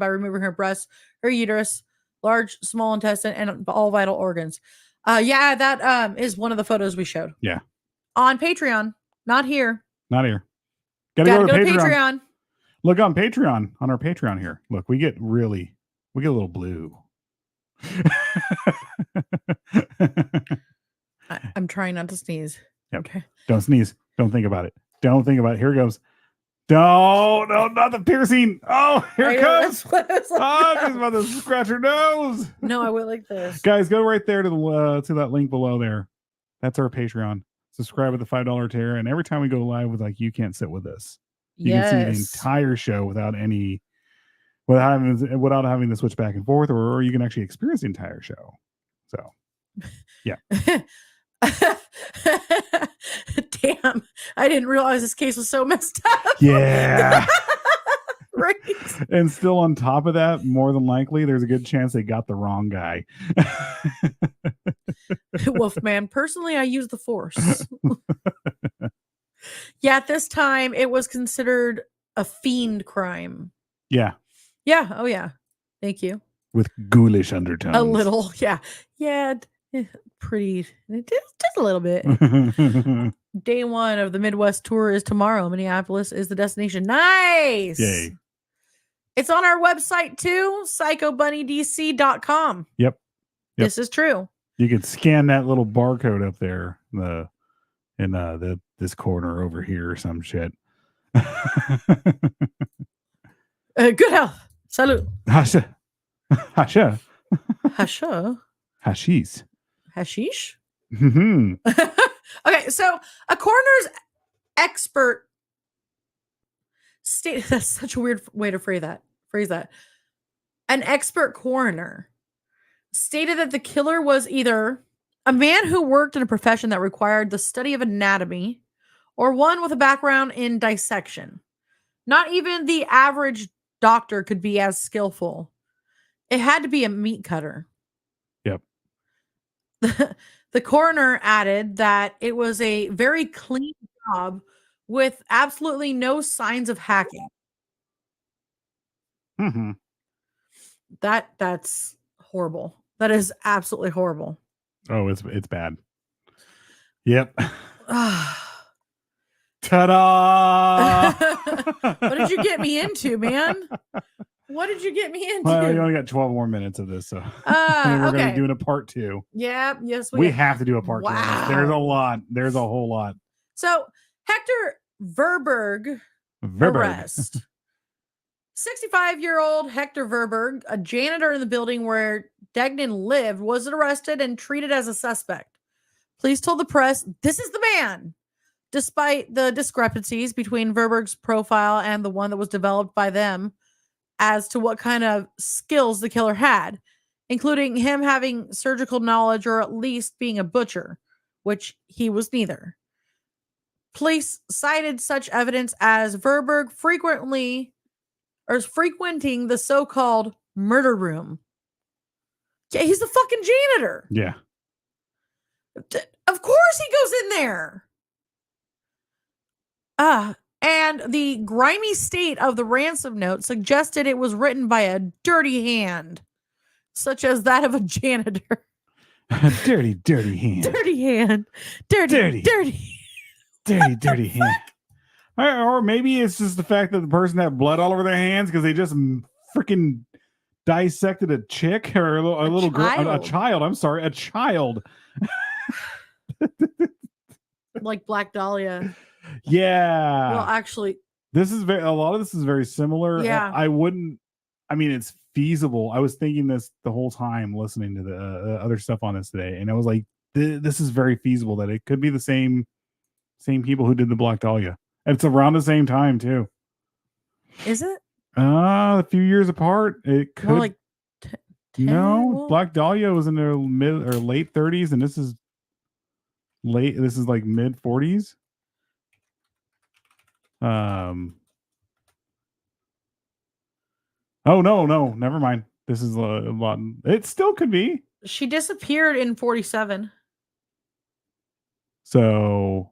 removing her breast, her uterus, large, small intestine, and all vital organs. Yeah, that is one of the photos we showed. Yeah. On Patreon. Not here. Not here. Gotta go to Patreon. Look on Patreon, on our Patreon here. Look, we get a little blue. I'm trying not to sneeze. Yep. Okay. Don't sneeze. Don't think about it. Don't think about it. Here it goes. No, not the piercing. Oh, here it comes. I'm just about to scratch her nose. No, I went like this. Guys, go right there to that link below there. That's our Patreon. Subscribe with the $5 tier, and every time we go live with You Can't Sit With Us, you can see the entire show without having to switch back and forth, or you can actually experience the entire show. So, yeah. Damn, I didn't realize this case was so messed up. Yeah. Right. And still on top of that, more than likely, there's a good chance they got the wrong guy. Wolfman, personally, I use the force. Yeah, at this time, it was considered a fiend crime. Yeah. Yeah. Oh, yeah. Thank you. With ghoulish undertones. A little. Yeah. Yeah. Pretty. Just a little bit. Day one of the Midwest tour is tomorrow. Minneapolis is the destination. Nice. Yay. It's on our website too, psychobunnydc.com. Yep. This is true. You can scan that little barcode up there in this corner over here or some shit. Good health. Salute. Hasha. Hasha. Hasha. Hashish. Hashish? Mm-hmm. Okay, so a coroner's expert that's such a weird way to phrase that. An expert coroner stated that the killer was either a man who worked in a profession that required the study of anatomy or one with a background in dissection. Not even the average doctor could be as skillful. It had to be a meat cutter. Yep. The coroner added that it was a very clean job with absolutely no signs of hacking. Mm-hmm. That's horrible. That is absolutely horrible. Oh, it's bad. Yep. Ta-da! What did you get me into, man? What did you get me into? Well, you only got 12 more minutes of this, so we're going to be doing a part 2. Yeah, yes, we have to do a part 2. There's a lot. There's a whole lot. So Hector Verberg. Arrest. 65-year-old Hector Verberg, a janitor in the building where Degnan lived, was arrested and treated as a suspect. Police told the press, "This is the man." Despite the discrepancies between Verberg's profile and the one that was developed by them as to what kind of skills the killer had, including him having surgical knowledge or at least being a butcher, which he was neither. Police cited such evidence as Verberg frequenting the so-called murder room. Yeah, he's the fucking janitor. Yeah. Of course he goes in there. And the grimy state of the ransom note suggested it was written by a dirty hand, such as that of a janitor. Dirty hand. Dirty hand. Dirty hand. Or maybe it's just the fact that the person had blood all over their hands because they just freaking dissected a chick or a little girl, a child. I'm sorry, a child. Like Black Dahlia. Yeah. Well, actually, a lot of this is very similar. Yeah. It's feasible. I was thinking this the whole time listening to the other stuff on this today, and I was like, this is very feasible that it could be the same people who did the Black Dahlia. And it's around the same time too. Is it? A few years apart. It could. More like 10, no, well? Black Dahlia was in their mid or late 30s, and this is like mid 40s. Oh no, never mind. This is a lot. It still could be. She disappeared in 47. So,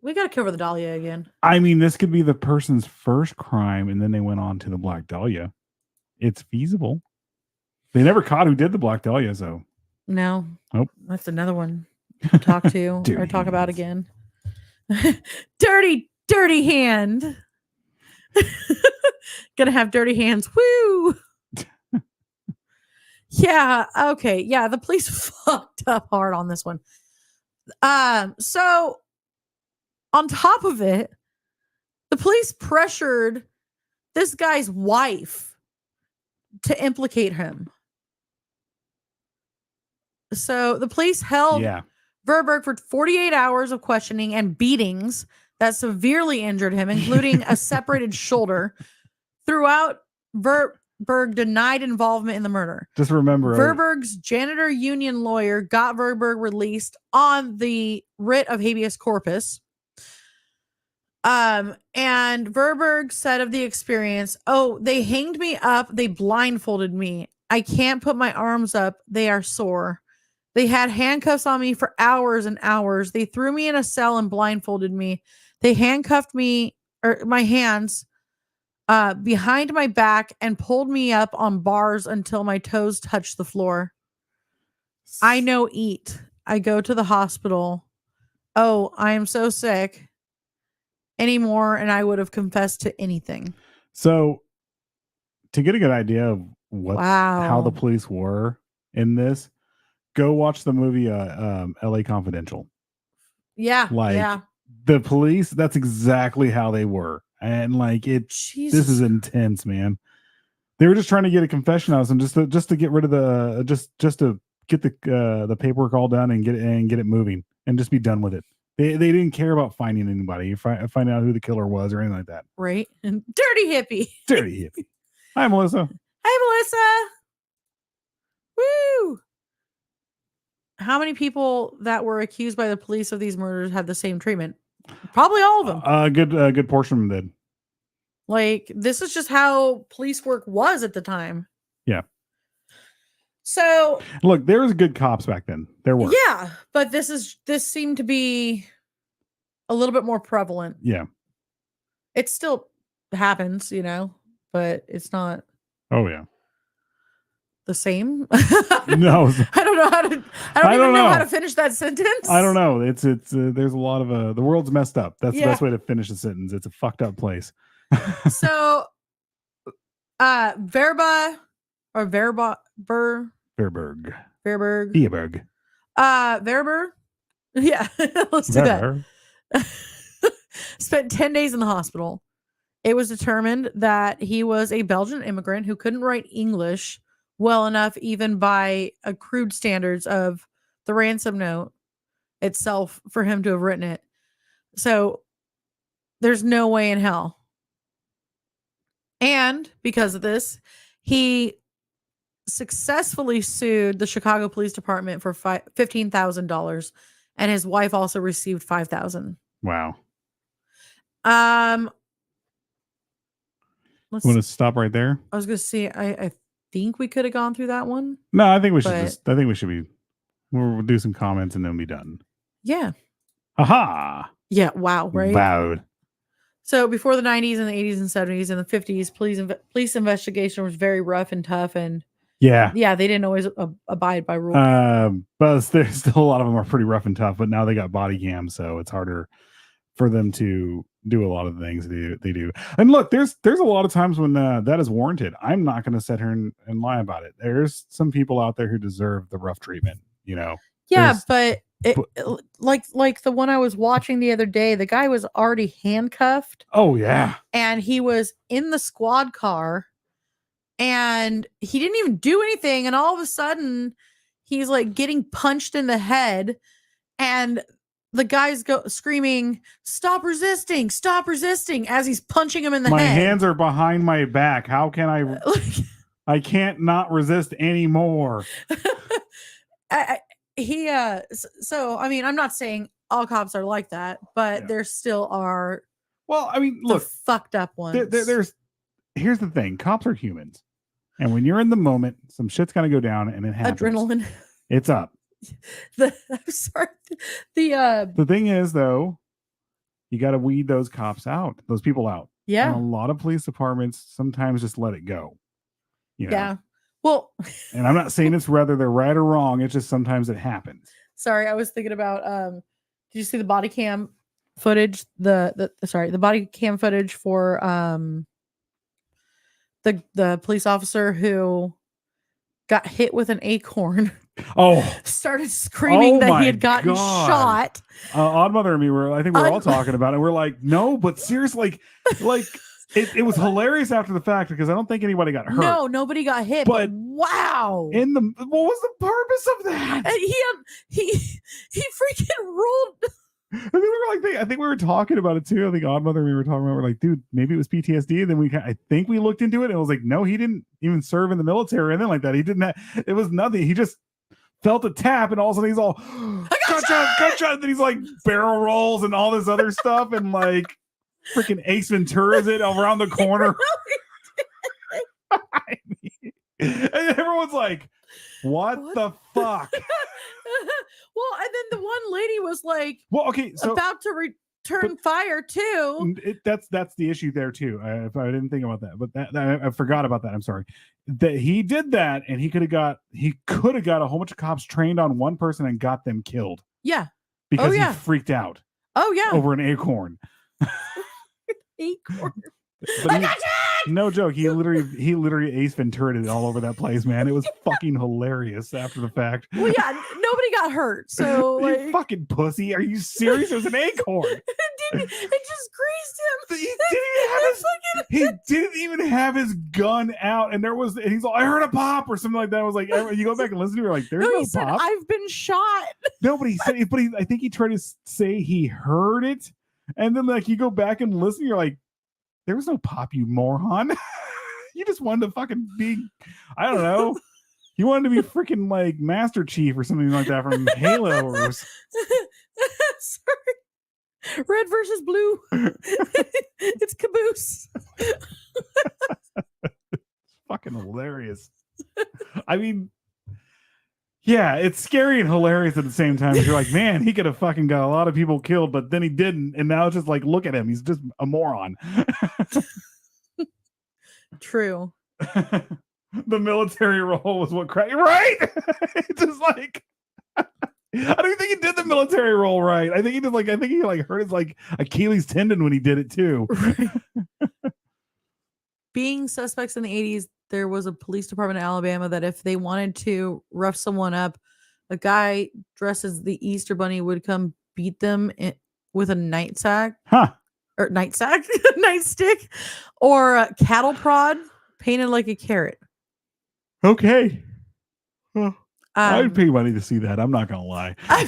we got to cover the Dahlia again. I mean, this could be the person's first crime, and then they went on to the Black Dahlia. It's feasible. They never caught who did the Black Dahlia, so. No. Nope. That's another one to talk to or talk about again. Dirty hand. Gonna have dirty hands. Woo! Yeah, okay. Yeah, the police fucked up hard on this one. So on top of it, the police pressured this guy's wife to implicate him. So the police held Verberg for 48 hours of questioning and beatings that severely injured him, including a separated shoulder. Throughout, Verberg denied involvement in the murder. Just remember, Verberg's janitor union lawyer got Verberg released on the writ of habeas corpus. And Verberg said of the experience, they hanged me up. They blindfolded me. I can't put my arms up. They are sore. They had handcuffs on me for hours and hours. They threw me in a cell and blindfolded me. They handcuffed me or my hands behind my back and pulled me up on bars until my toes touched the floor. I no eat. I go to the hospital. Oh, I am so sick anymore, and I would have confessed to anything. So to get a good idea of how the police were in this, go watch the movie LA Confidential. Yeah. The police, that's exactly how they were. And this is intense, man. They were just trying to get a confession out of them just to get rid of the just to get the paperwork all done and get it moving and just be done with it. They didn't care about finding anybody, find out who the killer was or anything like that. Right. And dirty hippie. Hi, Melissa. Woo. How many people that were accused by the police of these murders had the same treatment? Probably all of them. A good portion of them did. This is just how police work was at the time. Yeah. So look, there was good cops back then. There were. Yeah, but this seemed to be a little bit more prevalent. Yeah. It still happens, but it's not. Oh yeah. The same. No, I don't know how to. I don't even know how to finish that sentence. I don't know. It's there's a lot of the world's messed up. That's the best way to finish a sentence. It's a fucked up place. So, Verberg. Yeah, let's do that. Spent 10 days in the hospital. It was determined that he was a Belgian immigrant who couldn't write English well enough, even by crude standards of the ransom note itself, for him to have written it. So there's no way in hell. And because of this, he successfully sued the Chicago Police Department for $15,000, and his wife also received $5,000. Wow. Let's want to stop right there? I was going to see. I think we could have gone through that one. No, I think we should But- I think we should be. We'll do some comments and then be done. Yeah. Aha! Yeah. Wow. Right. Vowed. So before the 90s and the 80s and 70s and the 50s, police investigation was very rough and tough, and Yeah. they didn't always abide by rules. But there's still a lot of them are pretty rough and tough. But now they got body cams, so it's harder for them to do a lot of the things they do. And look, there's a lot of times when that is warranted. I'm not going to sit here and lie about it. There's some people out there who deserve the rough treatment. Yeah, There's- but like the one I was watching the other day, the guy was already handcuffed. Oh yeah. And he was in the squad car, and he didn't even do anything. And all of a sudden, he's like getting punched in the head, and the guy's screaming, "Stop resisting! Stop resisting!" as he's punching him in the My head. hands are behind my back. How can I? I can't not resist anymore. So I mean, I'm not saying all cops are like that, but there still are. Well, I mean, look, fucked up ones. Here's the thing: cops are humans, and when you're in the moment, some shit's gonna go down, and it happens. Adrenaline. It's up. I'm sorry. The thing is, though, you got to weed those cops out, those people out. Yeah. And a lot of police departments sometimes just let it go. You know? Yeah. Well, and I'm not saying it's whether they're right or wrong. It's just sometimes it happens. sorry, I was thinking about did you see the body cam footage? The body cam footage for the police officer who got hit with an acorn. Oh, started screaming that he had gotten shot. Odd Mother and me I think we were all talking about it. We're like, no, but seriously, like it was hilarious after the fact because I don't think anybody got hurt. No, nobody got hit. But wow, what was the purpose of that? And he freaking rolled. I think we were talking about it too. I think Odd Mother and we were talking about. We're like, dude, maybe it was PTSD. And then I think we looked into it and it was like, no, he didn't even serve in the military or anything like that. He didn't. It was nothing. He just felt a tap and all of a sudden he's all gunshot, and then he's like barrel rolls and all this other stuff and like freaking Ace Ventura's it around the corner. And everyone's like, what the fuck? Well, and then the one lady was like, well, okay, so about to return fire too. That's the issue there too. I didn't think about that, but I forgot about that. I'm sorry. That he did that, and he could have got a whole bunch of cops trained on one person and got them killed. Yeah, because he freaked out. Oh yeah, over an acorn. Acorn. But no joke, he literally Ace Ventura it all over that place, man. It was fucking hilarious after the fact. Well, yeah, nobody got hurt, so you like, fucking pussy. Are you serious? It was an acorn. it just grazed him. He didn't even have his gun out, and he's like, I heard a pop or something like that. I was like, you go back and listen to it, like, there's no he said, pop. I've been shot. No, but he said, I think he tried to say he heard it, and then like you go back and listen, you're like, there was no pop, you moron. You just wanted to fucking be, I don't know. You wanted to be freaking like Master Chief or something like that from Halo. Or Sorry. Red versus blue. It's caboose. It's fucking hilarious. I mean, yeah, it's scary and hilarious at the same time. You're like, man, he could have fucking got a lot of people killed, but then he didn't. And now it's just like, look at him. He's just a moron. True. The military role was what cracked, right? It's just like, I don't even think he did the military role right. I think he hurt his like Achilles tendon when he did it too. Being suspects in the 80s, there was a police department in Alabama that if they wanted to rough someone up, a guy dressed as the Easter Bunny would come beat them with a nightstick, nightstick, or a cattle prod painted like a carrot. Okay. Well, I'd pay money to see that. I'm not gonna lie. I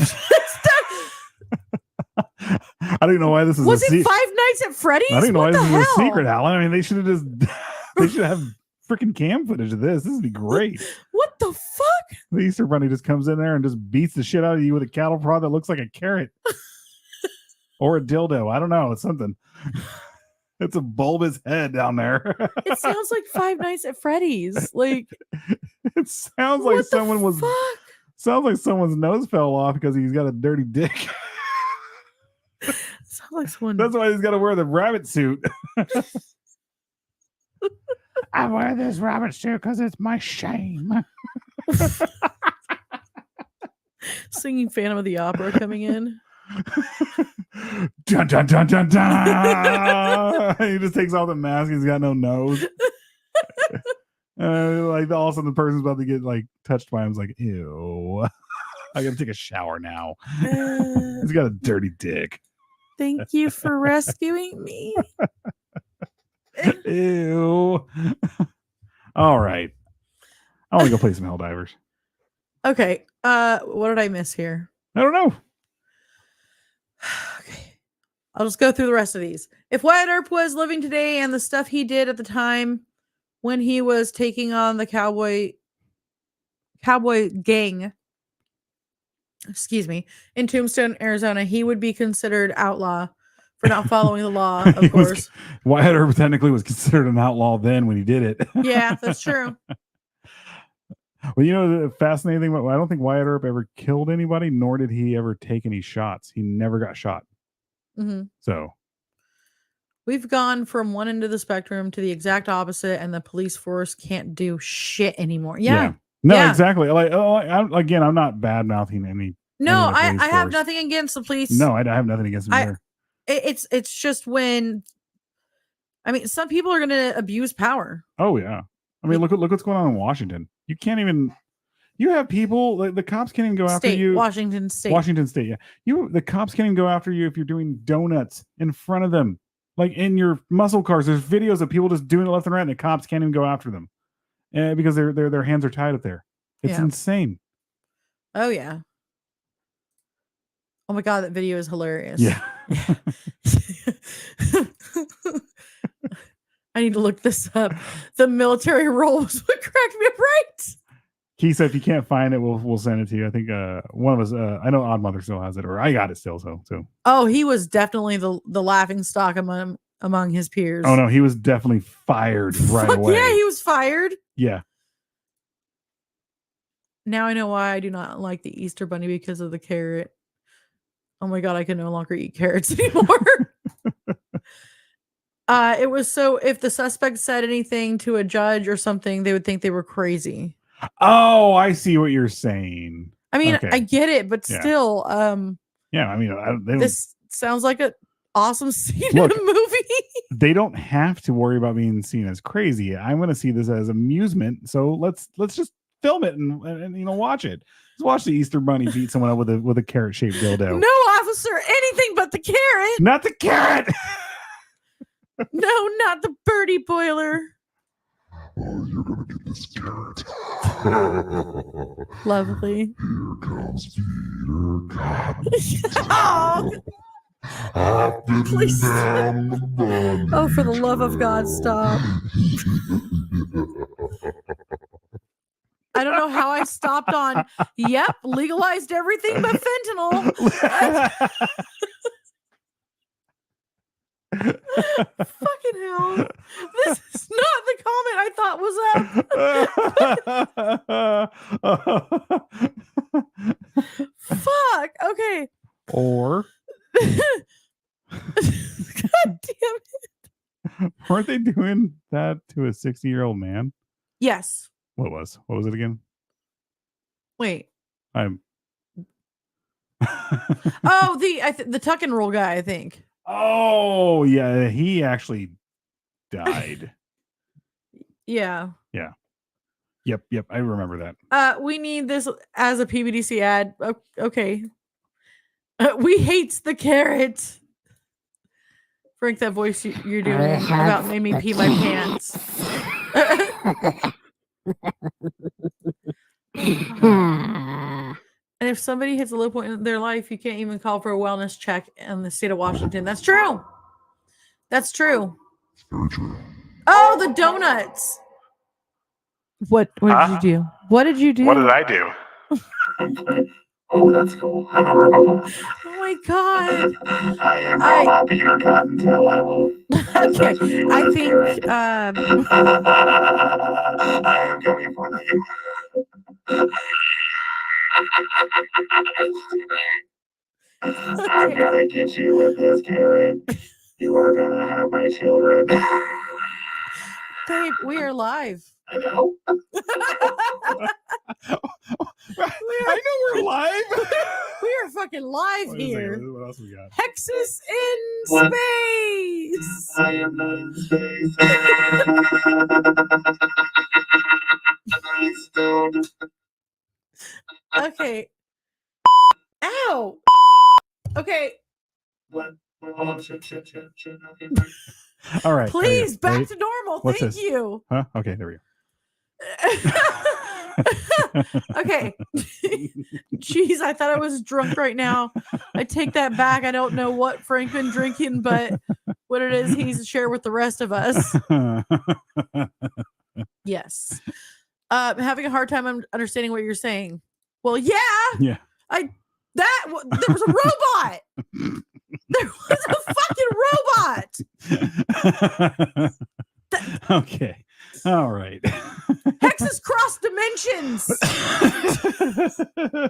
don't know why this is. Was it Five Nights at Freddy's? I don't know why this is a secret, Alan. I mean, they should have they should have freaking cam footage of this. This would be great. What the fuck? The Easter Bunny just comes in there and just beats the shit out of you with a cattle prod that looks like a carrot or a dildo. I don't know. It's something. It's a bulbous head down there. It sounds like Five Nights at Freddy's. Like it sounds like what someone the was. fuck? Sounds like someone's nose fell off because he's got a dirty dick. Sounds like someone. That's why he's got to wear the rabbit suit. I wear this rabbit suit because it's my shame. Singing Phantom of the Opera coming in. Dun, dun, dun, dun, dun. He just takes off the mask. He's got no nose. Like all of a sudden the person's about to get like touched by him. It's like, ew. I gotta take a shower now. He's got a dirty dick. Thank you for rescuing me. Ew. All right. I want to go play some Helldivers. Okay. What did I miss here? I don't know. Okay. I'll just go through the rest of these. If Wyatt Earp was living today and the stuff he did at the time when he was taking on the cowboy gang, in Tombstone, Arizona, he would be considered outlaw for not following the law, of course. Wyatt Earp technically was considered an outlaw then when he did it. Yeah, that's true. Well, you know, the fascinating thing about, I don't think Wyatt Earp ever killed anybody, nor did he ever take any shots. He never got shot. Mm-hmm. So we've gone from one end of the spectrum to the exact opposite, and the police force can't do shit anymore. Yeah. No, yeah. exactly. Like, I'm not bad mouthing any. No, I have nothing against the police. No, I have nothing against them either. It's just when, I mean, some people are going to abuse power. Oh yeah. I mean, look what's going on in Washington. You can't even. You have people. The cops can't even go after you. Washington State. Yeah. The cops can't even go after you if you're doing donuts in front of them, like in your muscle cars. There's videos of people just doing it left and right, and the cops can't even go after them, because their hands are tied up there. It's insane. Oh yeah. Oh my god, that video is hilarious. Yeah. I need to look this up. The military role was what cracked me up, right? Keith said if you can't find it, we'll send it to you. I think one of us, I know Odd Mother still has it, or I got it still. So. Oh, he was definitely the laughing stock among his peers. Oh no, he was definitely fired right away. Yeah, he was fired. Yeah. Now I know why I do not like the Easter Bunny, because of the carrot. Oh my god, I can no longer eat carrots anymore. It was so if the suspect said anything to a judge or something, they would think they were crazy. Oh, I see what you're saying. I mean, okay. I get it, but still, yeah, I mean, this sounds like an awesome scene in a movie. They don't have to worry about being seen as crazy. I'm going to see this as amusement. So let's just film it and watch it. Let's watch the Easter Bunny beat someone up with a carrot shaped dildo. No, officer, anything but the carrot. Not the carrot. No, not the birdie boiler. Oh, you're gonna get this carrot. Lovely. Here comes Peter. Oh, please. Down the bunny. Oh, for the love of God, stop. I don't know how I stopped on, yep, legalized everything but fentanyl. Fucking hell. This is not the comment I thought was up. Fuck. Okay. Or God damn it. Weren't they doing that to a 60-year-old man? Yes. What was it again? Wait. I'm Oh, the tuck and roll guy, I think. Oh, yeah, he actually died. Yeah. Yeah. Yep, I remember that. We need this as a PBDC ad. Okay. We hates the carrot. Frank, that voice you're doing about made me pee my pants. And if somebody hits a low point in their life, you can't even call for a wellness check in the state of Washington. That's true. That's true. Very true. Oh, the donuts. What did you do? What did you do? What did I do? Oh, that's cool. Oh my my god. I am not Peter Cottontail. I will. Okay, I think I am coming for you. I'm gonna get you with this carrot. You are gonna have my children. babe, we are live. I know. I know we're live. We are fucking live Wait a here. second, what else we got? Hexus in space. I am not in space. Please don't. Okay. Ow. Okay. What? Oh, shit. All right. Please, there we go. back Wait. to normal. What's Thank this? you. Huh? Okay, there we go. Okay. Jeez, I thought I was drunk right now. I take that back. I don't know what Frank been drinking, but what it is he's shared with the rest of us. Yes. Having a hard time understanding what you're saying. Well, yeah. Yeah. There was a robot. There was a fucking robot. Okay. All right. Hexes cross dimensions.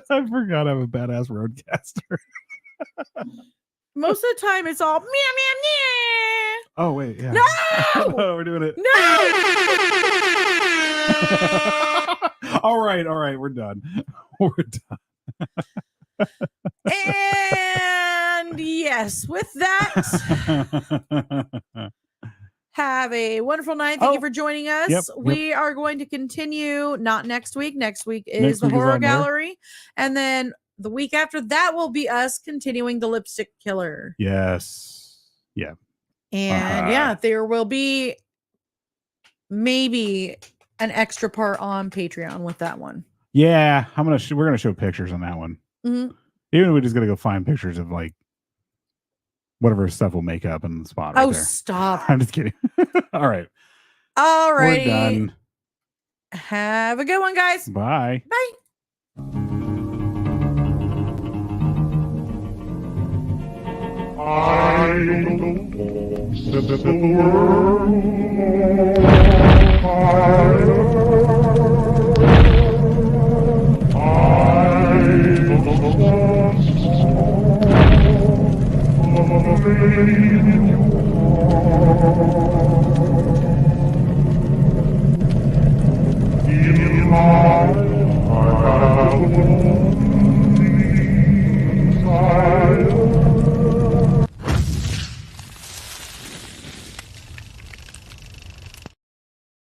I forgot I'm a badass roadcaster. Most of the time, it's all meow meow meow. Oh wait, yeah. No! Oh, we're doing it. No! All right, we're done. We're done. And yes, with that, have a wonderful night. Thank you for joining us. Yep. We are going to continue, not next week. Next week is the week is horror on there. gallery. And then the week after that will be us continuing the lipstick killer. Yes. Yeah. And yeah, there will be maybe an extra part on Patreon with that one. Yeah, we're gonna show pictures on that one. Mm-hmm. Even if we just gotta go find pictures of like whatever stuff we'll make up in the spot. Right there. Stop. I'm just kidding. All right. All right. We're done. Have a good one, guys. Bye. Bye. I don't know, set the world on fire. I don't know,